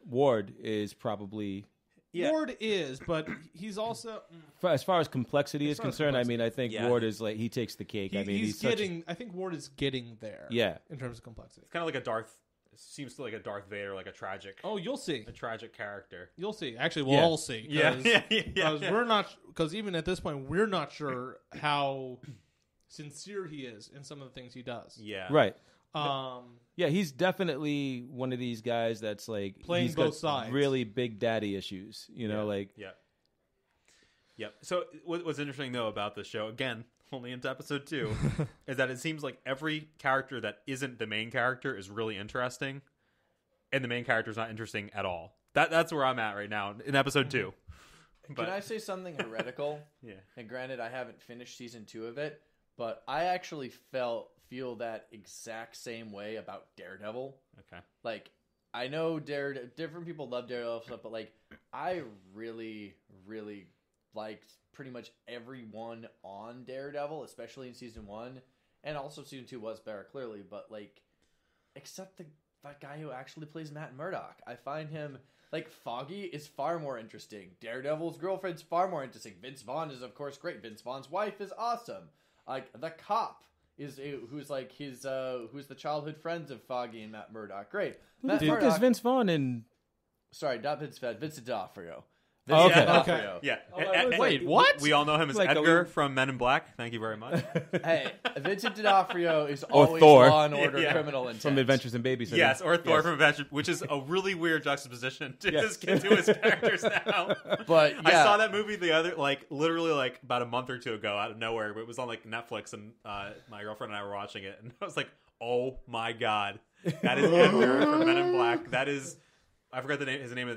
Ward is probably. Yeah. Ward is, but he's also As far as complexity is far as concerned, I complexity. mean, I think Yeah. Ward is like he takes the cake. I mean, he's such a- getting. I think Ward is getting there. Yeah. in terms of complexity. It's kind of like a Darth. Seems like a Darth Vader, like a tragic You'll see. character. You'll see. Actually, we'll Yeah. all see. Because we're not. Because even at this point, we're not sure how sincere he is in some of the things he does. Yeah. right. Um, Yeah, he's definitely one of these guys that's like Playing he's got both sides. really big daddy issues. You know, like Yep. So what's interesting though about the show, again, only into episode 2, is that it seems like every character that isn't the main character is really interesting, and the main character is not interesting at all. That's where I'm at right now in episode 2. But, Can I say something heretical? Yeah. And granted, I haven't finished season 2 of it, but I actually feel that exact same way about Daredevil. Okay. Like, I know different people love Daredevil stuff, but like, I really, really liked pretty much everyone on Daredevil, especially in season 1, and also season 2 was better clearly, but like, except that guy who actually plays Matt Murdock. I find him like Foggy is far more interesting. Daredevil's girlfriend's far more interesting. Vince Vaughn is of course great. Vince Vaughn's wife is awesome. Like the cop is who's like his who's the childhood friends of Foggy and Matt Murdock. Great. Matt Dude, Murdock. is Vince Vaughn and Sorry, not Vince Vaughn. Vincent D'Onofrio. Oh, okay. Vincent D'Onofrio. Yeah. Wait, what? We all know him as Like, Edgar from Men in Black. Thank you very much. Hey, Vincent D'Onofrio is Or always Thor. Law and Order Yeah. criminal intent. from Adventures in Babysitting. Yes, or Thor Yes. from Adventure, which is a really weird juxtaposition to Yes. his characters now. But I yeah. saw that movie literally about a month or two ago out of nowhere, but it was on like Netflix, and my girlfriend and I were watching it, and I was like, "Oh my god, that is Edgar from Men in Black." That is, I forgot the name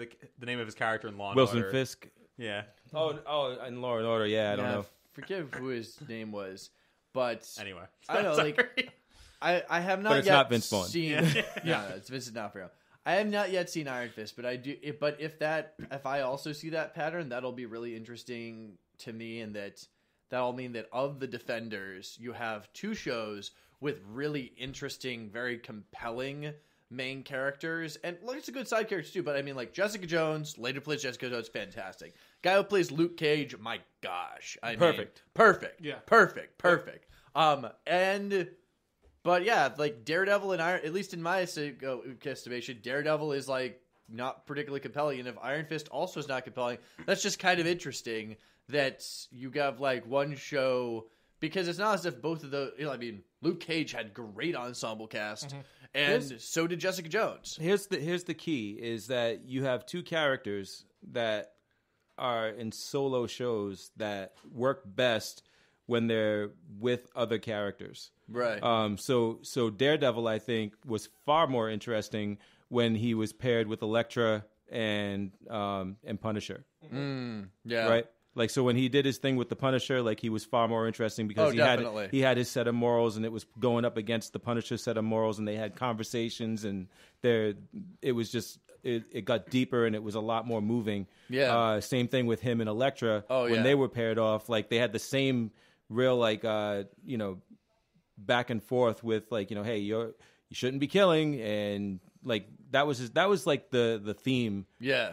of his character in Law and Wilson Order. Fisk. Yeah. Oh, and Law and Order. Yeah, I don't know. Forget who his name was, but Anyway, I don't know, like Sorry. I have not But it's yet not Vince Vaughn. seen. No, it's Vincent D'Onofrio. I have not yet seen Iron Fist, but I do. But if I also see that pattern, that'll be really interesting to me, and that'll mean that of the Defenders, you have 2 shows with really interesting, very compelling main characters, and lots of good side characters too. But I mean, like Jessica Jones, later plays Jessica Jones, fantastic. Guy who plays Luke Cage, my gosh, Perfect. Perfect. Yeah. Perfect. But yeah, like Daredevil and Iron, at least in my estimation, Daredevil is like not particularly compelling, and if Iron Fist also is not compelling, that's just kind of interesting that you have like one show, because it's not as if both of those. I mean, Luke Cage had great ensemble cast, and so did Jessica Jones. Here's the key is that you have 2 characters that are in solo shows that work best when they're with other characters. Right. So Daredevil, I think, was far more interesting when he was paired with Elektra and Punisher. Yeah. Right? Like, so when he did his thing with the Punisher, like, he was far more interesting because definitely. he had his set of morals, and it was going up against the Punisher set of morals, and they had conversations, and it was just it got deeper, and it was a lot more moving. Yeah. Same thing with him and Elektra. Oh, when yeah. they were paired off, like, they had the same real, like, back and forth with, like, hey, you shouldn't be killing, and like that was like the theme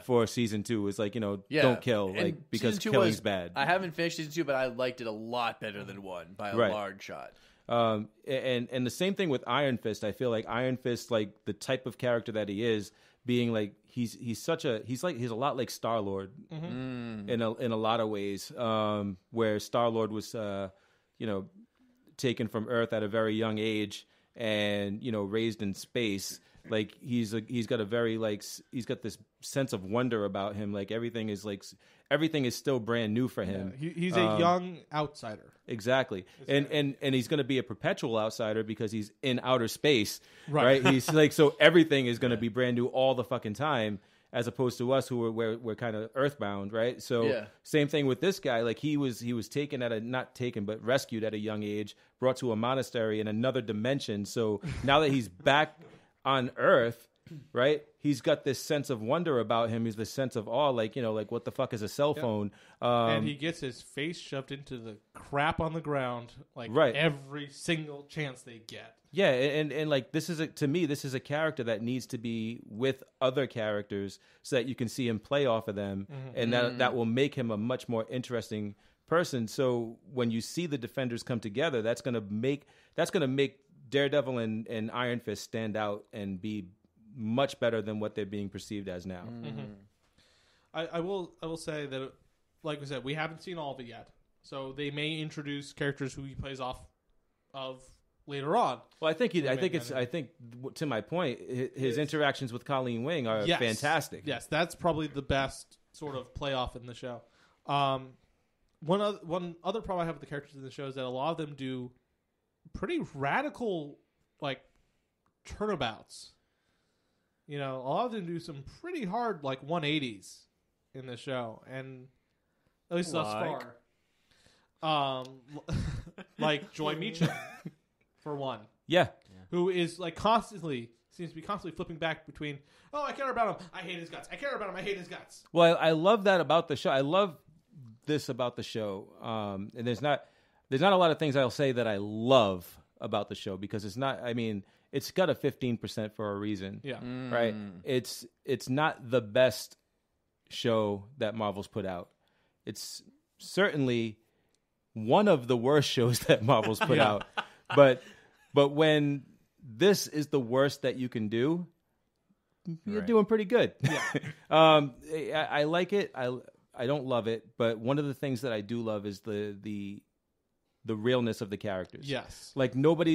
for season 2 was like, don't kill, And like, because season 2 killing's was bad. I haven't finished season 2, but I liked it a lot better than 1 by a Right. large shot. And the same thing with Iron Fist. I feel like Iron Fist, like the type of character that he is, being like he's a lot like Star-Lord in a lot of ways. Where Star-Lord was taken from Earth at a very young age and raised in space. Like he's got a very he's got this sense of wonder about him. Like everything is still brand new for him. Yeah, he's a young outsider. Exactly. And he's going to be a perpetual outsider because he's in outer space, right? He's like, so everything is going to be brand new all the fucking time, as opposed to us who we're kind of earthbound, right? So same thing with this guy. Like he was taken not taken, but rescued at a young age, brought to a monastery in another dimension. So now that he's back on Earth, right? He's got this sense of wonder about him. He's the sense of awe, like, like what the fuck is a cell phone? And he gets his face shoved into the crap on the ground, like Right. every single chance they get. Yeah, and like to me, this is a character that needs to be with other characters so that you can see him play off of them, and that will make him a much more interesting person. So when you see the Defenders come together, that's gonna make Daredevil and Iron Fist stand out and be much better than what they're being perceived as now. I will say that, like we said, we haven't seen all of it yet, so they may introduce characters who he plays off of later on. Well, I think to my point, his interactions with Colleen Wing are fantastic. Yes, that's probably the best sort of playoff in the show. One other problem I have with the characters in the show is that a lot of them do pretty radical, like, turnabouts. A lot of them do some pretty hard, like, 180s in the show, and at least thus far. Like Joy Meacham, for one. Yeah. Who is, like, seems to be constantly flipping back between, oh, I care about him, I hate his guts. I care about him, I hate his guts. Well, I love that about the show. I love this about the show. And there's not a lot of things I'll say that I love about the show, because it's not, it's got a 15% for a reason. Yeah. Right? It's not the best show that Marvel's put out. It's certainly one of the worst shows that Marvel's put out. But when this is the worst that you can do, you're doing pretty good. Yeah. I like it. I don't love it, but one of the things that I do love is the realness of the characters. Yes. Like nobody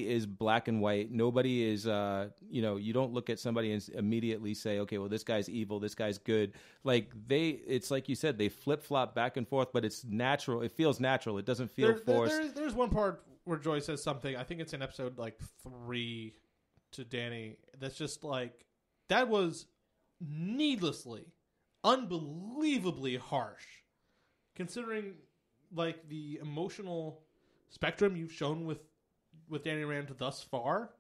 is black and white. Nobody is you don't look at somebody and immediately say, okay, well, this guy's evil, this guy's good. Like it's like you said, they flip-flop back and forth, but it's natural. It feels natural. It doesn't feel forced. There's one part where Joy says something, I think it's in episode like 3 to Danny, that's just like, that was needlessly, unbelievably harsh, considering like the emotional spectrum you've shown with Danny Rand thus far.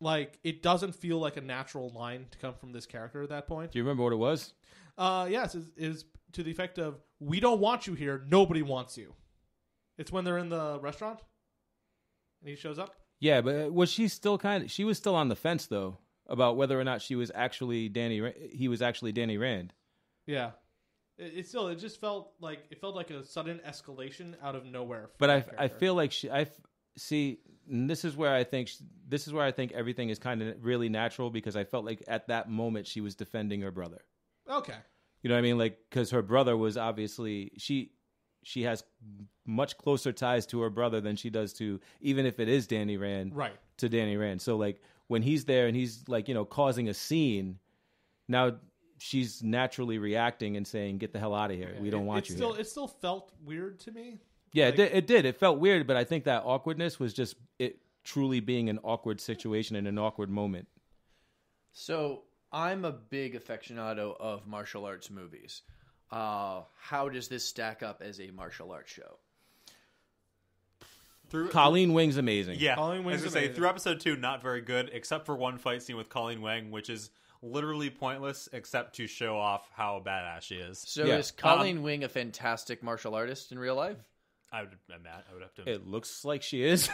Like, it doesn't feel like a natural line to come from this character at that point. Do you remember what it was? Yes, it is to the effect of, we don't want you here, nobody wants you. It's when they're in the restaurant and he shows up. Yeah, but was she still she was still on the fence though about whether or not he was actually Danny Rand. Yeah. It just felt like a sudden escalation out of nowhere. But I feel like and this is where I think everything is kind of really natural, because I felt like at that moment she was defending her brother. Okay. You know what I mean? Like, because her brother was obviously she has much closer ties to her brother than she does to, even if it is Danny Rand, right, to Danny Rand. So like when he's there and he's like, causing a scene, now she's naturally reacting and saying, "Get the hell out of here. We don't want you here." It still felt weird to me. Yeah, like, it did. It felt weird, but I think that awkwardness was just it truly being an awkward situation and an awkward moment. So I'm a big aficionado of martial arts movies. How does this stack up as a martial arts show? Colleen Wing's amazing. Yeah, I was going to say, through episode 2, not very good, except for one fight scene with Colleen Wing, which is literally pointless, except to show off how badass she is. So is Colleen Wing a fantastic martial artist in real life? I would have to. It looks like she is.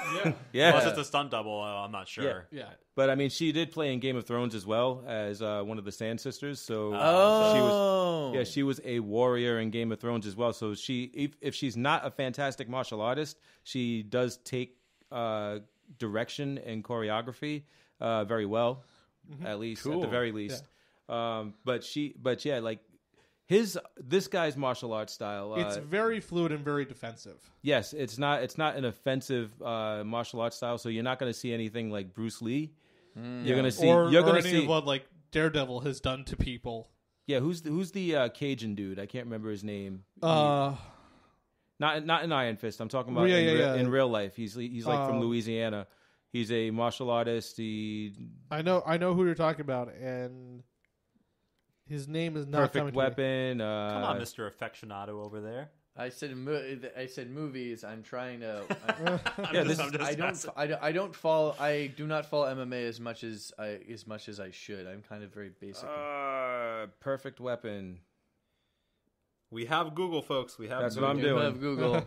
Yeah. Unless it's a stunt double, I'm not sure. Yeah. But I mean, she did play in Game of Thrones as well as one of the Sand Sisters. So she was a warrior in Game of Thrones as well. So if she's not a fantastic martial artist, she does take direction and choreography very well, at least at the very least. Yeah. This guy's martial arts style. It's very fluid and very defensive. Yes, it's not an offensive martial arts style. So you're not going to see anything like Bruce Lee. You're going to see of what like Daredevil has done to people. Yeah, who's the Cajun dude? I can't remember his name. Not in Iron Fist. I'm talking about in real life. He's like from Louisiana. He's a martial artist. I know who you're talking about, and his name is not Perfect Weapon. Come on, Mr. Aficionado over there. I said movies. I'm trying to. I do not follow MMA as much as I should. I'm kind of very basic. Perfect Weapon. We have Google, folks. We have. That's Google. what I'm You doing. have Google.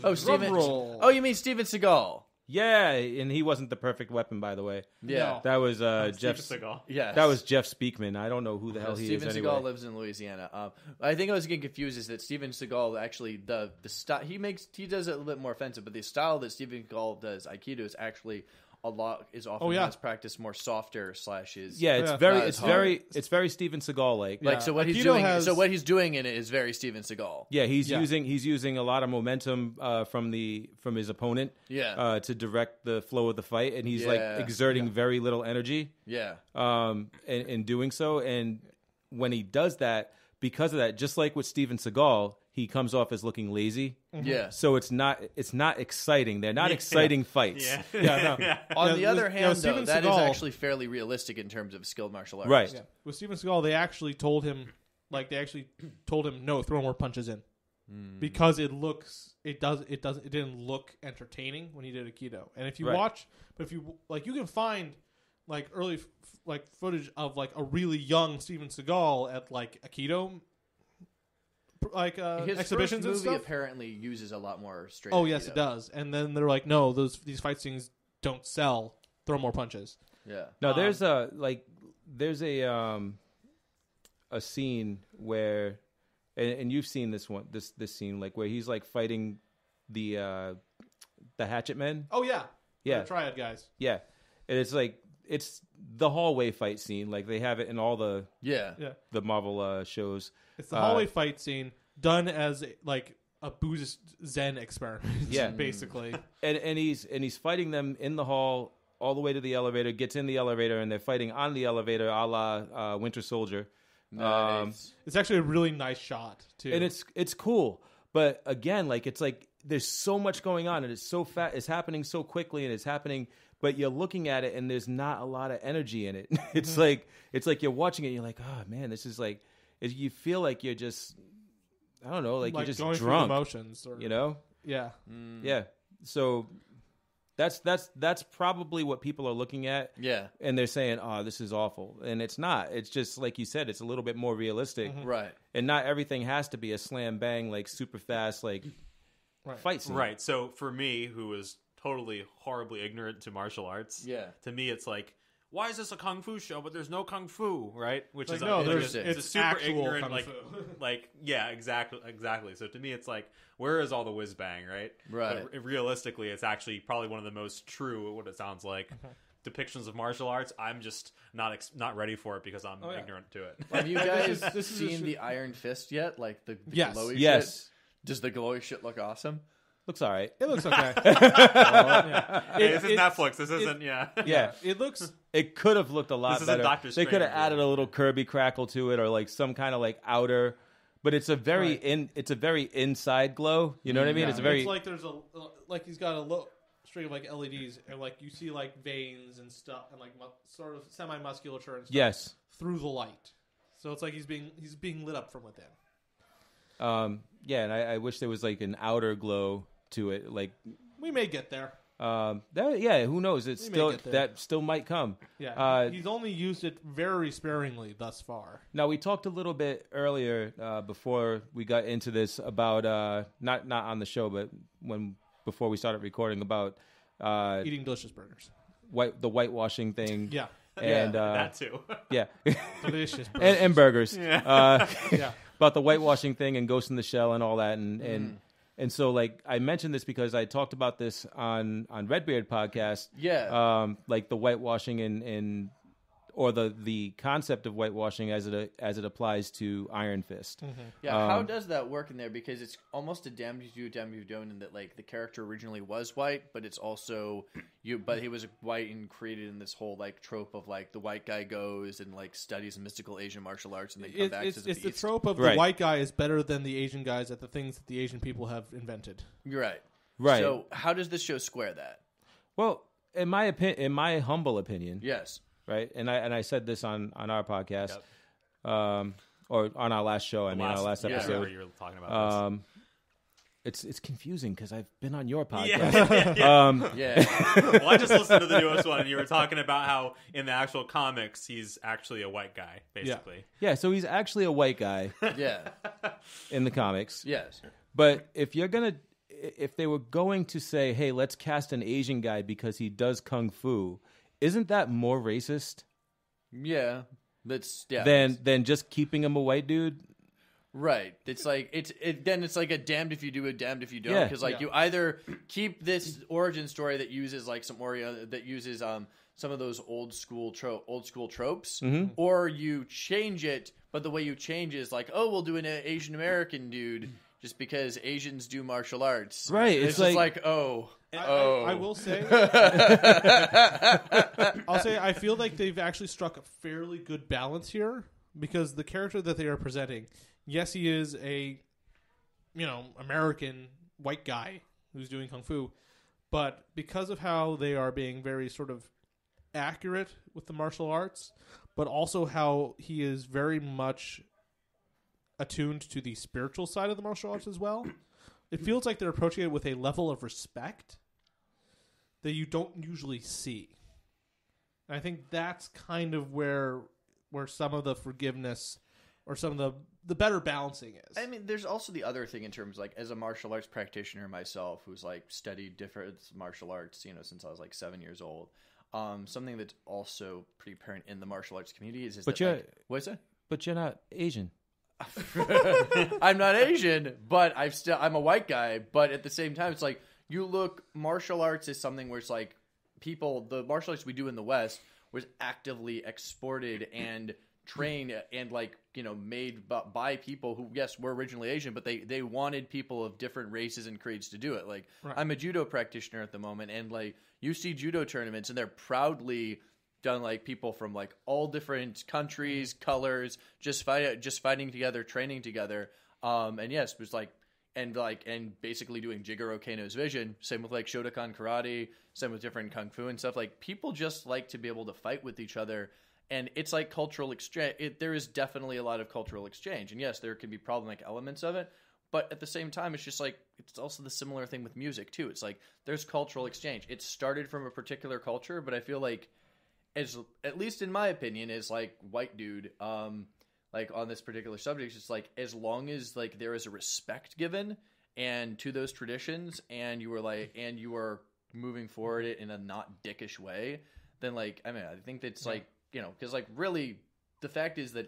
Oh, Steven. roll. Oh, you mean Steven Seagal? Yeah, and he wasn't the Perfect Weapon, by the way. Yeah. No. That was Jeff Jeff. Seagal. Yes. That was Jeff Speakman. I don't know who the hell he Steven is Seagal anyway. lives in Louisiana. I think I was getting confused. Is that Steven Seagal actually the style he does it a little bit more offensive, but the style that Steven Seagal does Aikido is actually often less practiced, more softer / is Yeah, it's Yeah. very, Not it's as hard. very, it's very Steven Seagal like. like so what he's Aikido doing. has- So what he's doing in it is very Steven Seagal. Yeah, he's Yeah. using a lot of momentum from his opponent. Yeah. To direct the flow of the fight, and he's like Yeah. exerting very little energy. Yeah. In doing so, and when he does that, because of that, just like with Steven Seagal, he comes off as looking lazy. Yeah. So it's not exciting. They're not exciting fights. Yeah. Yeah, no. On Yeah, the other with- hand, though, Steven that is Seagal- actually fairly realistic in terms of skilled martial arts. Right. Yeah. With Steven Seagal, they actually told him, no, throw more punches in, because it didn't look entertaining when he did Aikido. And if you Right. watch, but if you you can find early footage of a really young Steven Seagal at Aikido, His exhibitions first movie and stuff. apparently uses a lot more straight. Oh yes, Aikido. it does. And then they're like, no, these fight scenes don't sell. Throw more punches. Yeah. No, there's a scene where, and you've seen this scene where he's fighting the Hatchet Men. Oh yeah, Yeah. the Triad guys. Yeah, and it's the hallway fight scene. They have it in all the Yeah. Yeah, the Marvel shows. it's the hallway fight scene done as a Buddhist Zen experiment. Yeah. basically. And he's fighting them in the hall all the way to the elevator. Gets in the elevator and they're fighting on the elevator, a la Winter Soldier. Nice. It's actually a really nice shot too. And it's cool, but again, there's so much going on, and it's so fast. It's happening so quickly, and it's happening. But you're looking at it, and there's not a lot of energy in it. It's like you're watching it, and you're like, oh man, this is you feel like you're just, I don't know, you're just going through drunk, the motions, or, you know? Yeah, Yeah. So that's probably what people are looking at. Yeah. And they're saying, oh, this is awful. And it's not. It's just, like you said, it's a little bit more realistic. Right. And not everything has to be a slam bang, super fast, fight scene. Right. So for me, who is totally horribly ignorant to martial arts, Yeah. to me it's why is this a kung fu show but there's no kung fu, right? Which is no, it's a it's super actual ignorant kung fu. yeah, exactly. So to me it's where is all the whiz bang, right? Right. But realistically it's actually probably one of the most true, what it sounds like, depictions of martial arts. I'm just not ready for it because I'm ignorant to it. Have you guys this is seen the Iron Fist yet? The Yes. glowy Yes. shit? Does the glowy shit look awesome? Looks all right. it looks okay. Hey, this is Netflix. This isn't. Yeah. It looks. It could have looked a lot This isn't better. Doctor They could have Strange, added a little Kirby crackle to it, or some kind of outer. But it's a very Right. it's a very inside glow. You know what I mean? Yeah, It's a very It's there's he's got a string of LEDs, and you see veins and stuff, and sort of semi musculature and stuff. yes. Through the light, so it's he's being lit up from within. Yeah, and I wish there was an outer glow to it. We may get there. Who knows? It's We may still get there. that still might come. Yeah, he's only used it very sparingly thus far. Now we talked a little bit earlier before we got into this about not on the show, but before we started recording about Eating delicious burgers. the whitewashing thing. Yeah, And that too. yeah, delicious burgers. and burgers. Yeah. About the whitewashing thing and Ghost in the Shell and all that, and so I mentioned this because I talked about this on Redbeard podcast. Yeah. The whitewashing and or the concept of whitewashing as it applies to Iron Fist. Yeah, how does that work in there? Because it's almost a damned if you do, damned if you don't, in that the character originally was white, but it's also but he was white and created in this whole trope of the white guy goes and studies mystical Asian martial arts and then come back as a It's the beast. trope of the white guy is better than the Asian guys at the things that the Asian people have invented. You're right. Right. So how does this show square that? Well, in my humble opinion, Yes. right? And I said this on our podcast, or on our last show. Our last Yeah, I episode. remember you were talking about this. It's confusing because I've been on your podcast. Yeah. Well, I just listened to the newest one, and you were talking about how in the actual comics, he's actually a white guy, basically. Yeah, so he's actually a white guy Yeah. in the comics. Yes. But if they were going to say, hey, let's cast an Asian guy because he does kung fu, isn't that more racist Yeah. than just keeping him a white dude? Right. It's like then it's like a damned if you do, a damned if you don't. Yeah. Because you either keep this origin story that uses like some some of those old school tropes, or you change it. But the way you change is like, oh, we'll do an Asian American dude just because Asians do martial arts. Right. It's just like oh. I will say, I feel like they've actually struck a fairly good balance here because the character that they are presenting, yes, he is a, American white guy who's doing kung fu, but because of how they are being very sort of accurate with the martial arts, but also how he is very much attuned to the spiritual side of the martial arts as well. It feels like they're approaching it with a level of respect that you don't usually see. And I think that's kind of where some of the forgiveness or some of the better balancing is. I mean, there's also the other thing in terms as a martial arts practitioner myself, who's studied different martial arts, since I was 7 years old. Something that's also pretty apparent in the martial arts community is But what's that? But you're not Asian. I'm not Asian, but I'm a white guy. But at the same time, it's you look, martial arts is something where it's the martial arts we do in the West was actively exported and trained and made by people who, yes, were originally Asian, but they wanted people of different races and creeds to do it. Right. I'm a judo practitioner at the moment, and you see judo tournaments, and they're proudly done people from all different countries, colors, just fighting together, training together. And yes, it was and basically doing Jigoro Kano's vision. Same with Shotokan karate, same with different kung fu and stuff. People just like to be able to fight with each other. And it's cultural exchange. There is definitely a lot of cultural exchange. And yes, there can be problematic elements of it. But at the same time, it's just it's also the similar thing with music too. It's there's cultural exchange. It started from a particular culture, but I feel at least in my opinion, as white dude, on this particular subject, it's as long as there is a respect given and to those traditions, and you are moving forward in a not dickish way, then I think that's because really the fact is that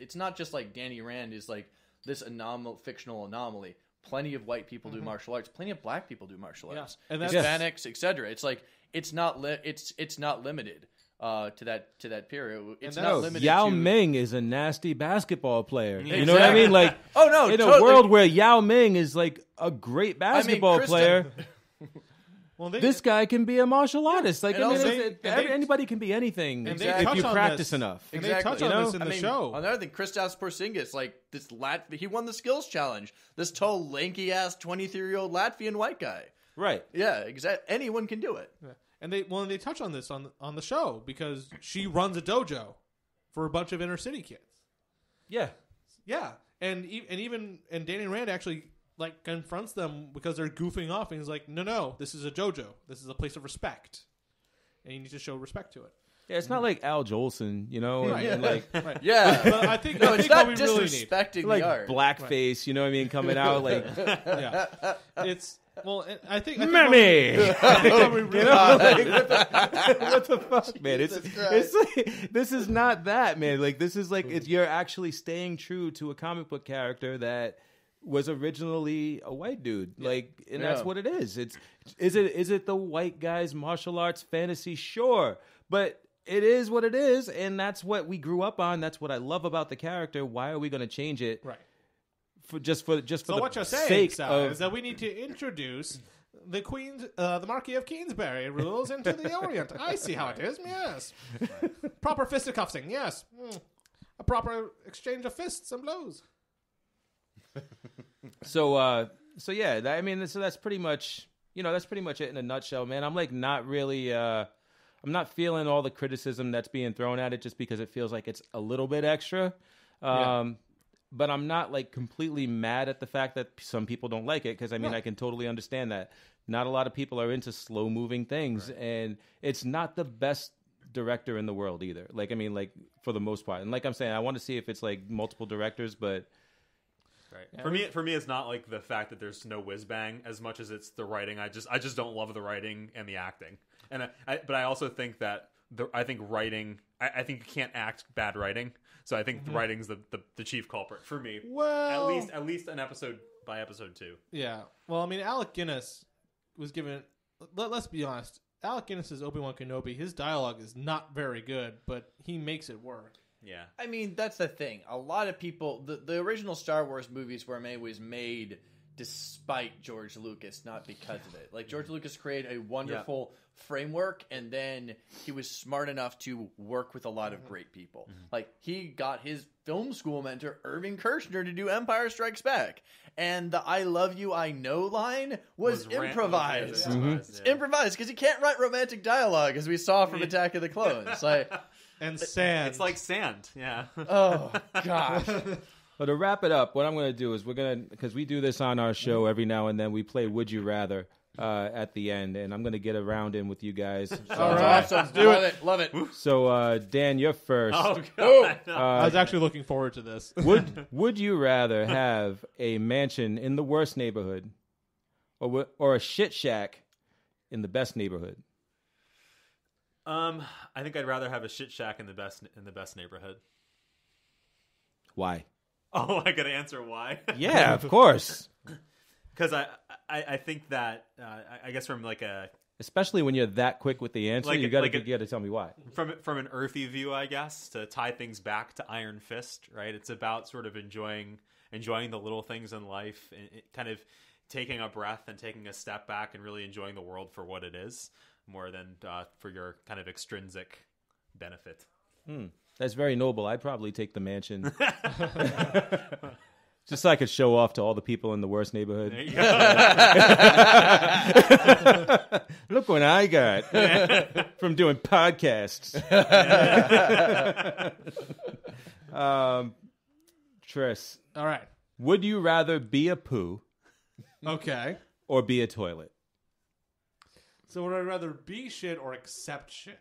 it's not just Danny Rand is this fictional anomaly. Plenty of white people do martial arts. Plenty of black people do martial arts. And Hispanics, etc. It's not limited to that period. It's not limited. Yao to... Ming is a nasty basketball player. Exactly. You know what I mean? Oh no! In totally. a world where Yao Ming is a great basketball player. Well, this guy can be a martial artist. Anybody can be anything and if you practice enough. And they touch on this in the show. Another thing, Kristaps Porzingis, he won the skills challenge. This tall, lanky ass, 23-year-old Latvian white guy. Right. Yeah, exactly. Anyone can do it. Yeah. And they touch on this on the show because she runs a dojo for a bunch of inner city kids. Yeah. Yeah, and Danny Rand actually confronts them because they're goofing off, and he's like, no, this is a dojo. This is a place of respect, and you need to show respect to it. Yeah, it's not like Al Jolson, Right. and right. Yeah. But I think it's not what we really need, disrespecting the art. Blackface, you know what I mean, coming out yeah, it's I think Mammy. I think what we really What the fuck, man? This is not that, man. This is you're actually staying true to a comic book character that was originally a white dude, and that's what it is. Is it the white guy's martial arts fantasy? Sure, but it is what it is, and that's what we grew up on. That's what I love about the character. Why are we going to change it? right. For What you're saying, sir, is that we need to introduce the Marquis of Queensberry rules into the Orient. I see how it is. Yes, proper fisticuffing. Yes, a proper exchange of fists and blows. So yeah, so that's pretty much that's pretty much it in a nutshell, man. I'm like not really. I'm not feeling all the criticism that's being thrown at it just because it feels like it's a little bit extra. But I'm not like completely mad at the fact that some people don't like it because I can totally understand that. Not a lot of people are into slow moving things, and it's not the best director in the world either. Like for the most part, and like I'm saying, I want to see if it's like multiple directors, but for me, it's not like the fact that there's no whiz bang as much as it's the writing. I just don't love the writing and the acting, and but I also think that I think writing. I think you can't act bad writing. So I think the writing's the chief culprit for me. Well, at least an episode by episode 2. Yeah. Well, I mean, Alec Guinness was given. Let's be honest. Alec Guinness's Obi-Wan Kenobi, his dialogue is not very good, but he makes it work. Yeah. I mean, that's the thing. A lot of people, the original Star Wars movies were made despite George Lucas, not because of it. Like, George Lucas created a wonderful framework, and then he was smart enough to work with a lot of great people. Like, he got his film school mentor, Irving Kershner, to do Empire Strikes Back. And the I love you, I know line was improvised. It's improvised, because he can't write romantic dialogue, as we saw from Attack of the Clones. Like, and sand. It's like sand, yeah. Oh, gosh. Well, to wrap it up, what I'm going to do is because we do this on our show every now and then, we play Would You Rather at the end, and I'm going to get a round in with you guys. All right. Awesome. Love it. Love it. So, Dan, you're first. Oh, God. I was actually looking forward to this. Would you rather have a mansion in the worst neighborhood or a shit shack in the best neighborhood? I think I'd rather have a shit shack in the best neighborhood. Why? Oh, I got to answer why. Yeah, of course. Because I think that I guess from like a especially when you're that quick with the answer, you got to tell me why. From an earthy view, I guess, to tie things back to Iron Fist, right? It's about sort of enjoying the little things in life, and kind of taking a breath and taking a step back and really enjoying the world for what it is, more than for your kind of extrinsic benefit. That's very noble. I'd probably take the mansion. Just so I could show off to all the people in the worst neighborhood. There you go. Look what I got from doing podcasts. Tris. All right. Would you rather be a poo Okay. or be a toilet? So would I rather be shit or accept shit?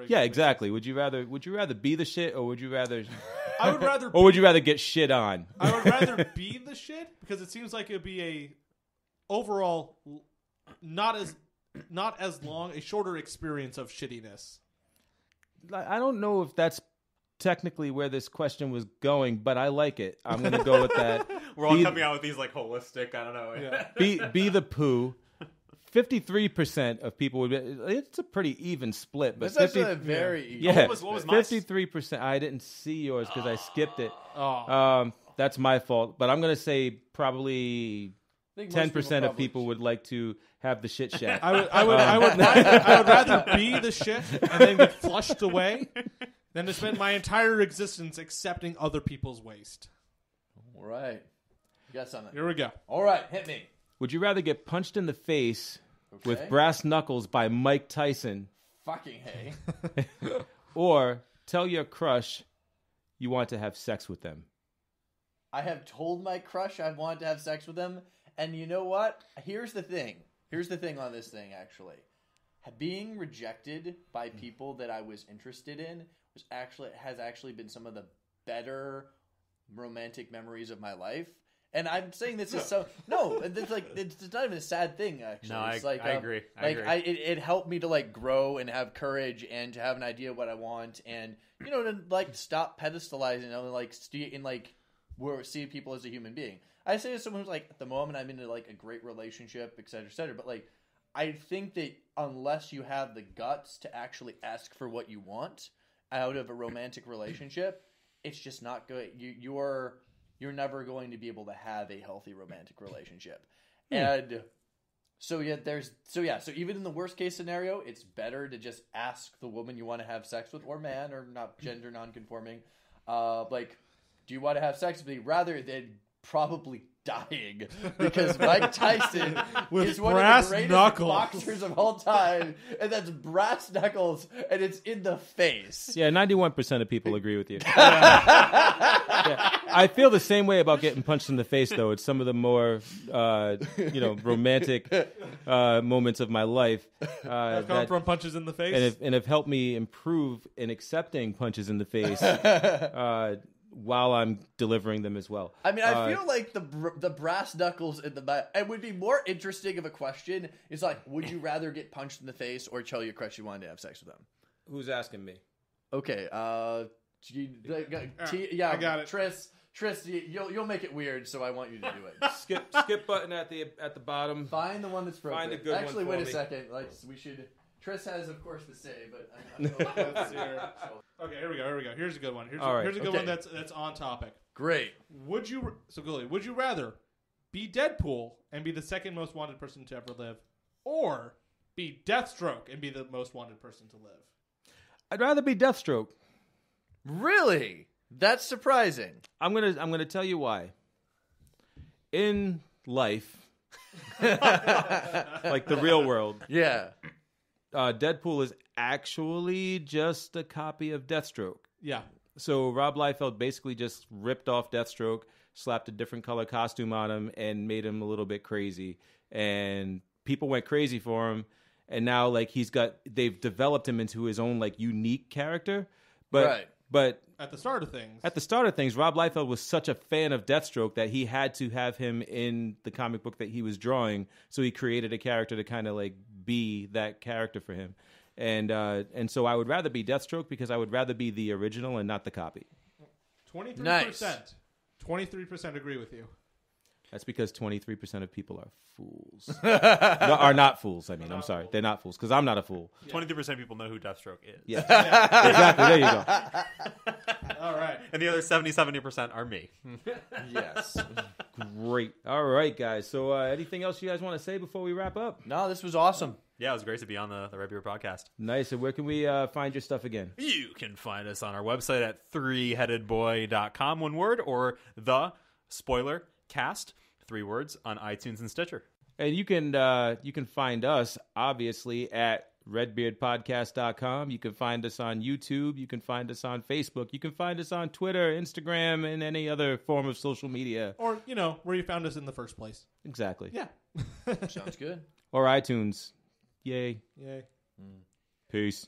Yeah, exactly. Would you rather be the shit or would you rather I would rather or would you rather get shit on? I would rather be the shit because it seems like it would be a overall not as long, a shorter experience of shittiness. I don't know if that's technically where this question was going, but I like it. I'm going to go with that. We're all coming out with these like holistic, I don't know. Yeah. Be the poo. 53% of people would be. It's a pretty even split, but That's actually very easy. Yeah, What was mine? 53%. I didn't see yours because I skipped it. Oh. That's my fault. But I'm going to say probably I think most 10% of probably people would like to have the shit shack. I would rather be the shit and then get flushed away than to spend my entire existence accepting other people's waste. All right. You got something. Here we go. All right. Hit me. Would you rather get punched in the face with Okay. brass knuckles by Mike Tyson Fucking hey. or tell your crush you want to have sex with them? I have told my crush I want to have sex with them, and you know what? Here's the thing. Here's the thing on this thing, actually. Being rejected by people that I was interested in has actually been some of the better romantic memories of my life. And I'm saying this is it's not even a sad thing, actually. No, It's I agree. It helped me to like grow and have courage and to have an idea of what I want, and to like stop pedestalizing and like see people as a human being. I say to someone who's like, at the moment I'm in like a great relationship, et cetera, but like I think that unless you have the guts to actually ask for what you want out of a romantic relationship, it's just not good. You're never going to be able to have a healthy romantic relationship. And so even in the worst case scenario, it's better to just ask the woman you want to have sex with, or man, or not gender non-conforming, like, do you want to have sex with me, rather than probably dying because Mike Tyson With is one of brass the greatest knuckles. boxers of all time, and that's brass knuckles, and it's in the face. Yeah, 91% of people agree with you. Yeah, I feel the same way about getting punched in the face, though. It's some of the more, romantic moments of my life I've come from punches in the face. and have helped me improve in accepting punches in the face while I'm delivering them as well. I mean, I feel like the brass knuckles in the back. It would be more interesting of a question. Is like, would you rather get punched in the face or tell your crush you wanted to have sex with them? Who's asking me? Okay. I got it. Tris, you'll make it weird, so I want you to do it. Skip button at the bottom. Find the one that's broken. Find a good one Actually, for wait me. a second. We should. Tris has, of course, the say, but Let's see here. Okay, here we go. Here's a good one. Here's a good one that's on topic. Great. Cooley, would you rather be Deadpool and be the second most wanted person to ever live, or be Deathstroke and be the most wanted person to live? I'd rather be Deathstroke. Really? That's surprising. I'm gonna tell you why. In life, like the real world, Yeah. Deadpool is actually just a copy of Deathstroke. Yeah. So Rob Liefeld basically just ripped off Deathstroke, slapped a different color costume on him, and made him a little bit crazy. And people went crazy for him. And now, like, they've developed him into his own, like, unique character. But At the start of things. Rob Liefeld was such a fan of Deathstroke that he had to have him in the comic book that he was drawing. So he created a character to kind of, like, be that character for him. And so I would rather be Deathstroke because I would rather be the original and not the copy. 23%. Nice. 23% agree with you. That's because 23% of people are fools. Are not fools, I mean. I'm sorry. They're not fools because I'm not a fool. 23% of people know who Deathstroke is. Yeah. Exactly. There you go. All right. And the other 70% are me. Yes. Great. All right, guys. So anything else you guys want to say before we wrap up? No, this was awesome. Yeah, it was great to be on the Redbeard podcast. Nice. And where can we find your stuff again? You can find us on our website at threeheadedboy.com, one word, or the spoiler cast, 3 words, on iTunes and Stitcher. And you can find us, obviously, at redbeardpodcast.com. You can find us on YouTube. You can find us on Facebook. You can find us on Twitter, Instagram, and any other form of social media. Or, where you found us in the first place. Exactly. Yeah. Sounds good. Or iTunes. Yay. Yay. Peace.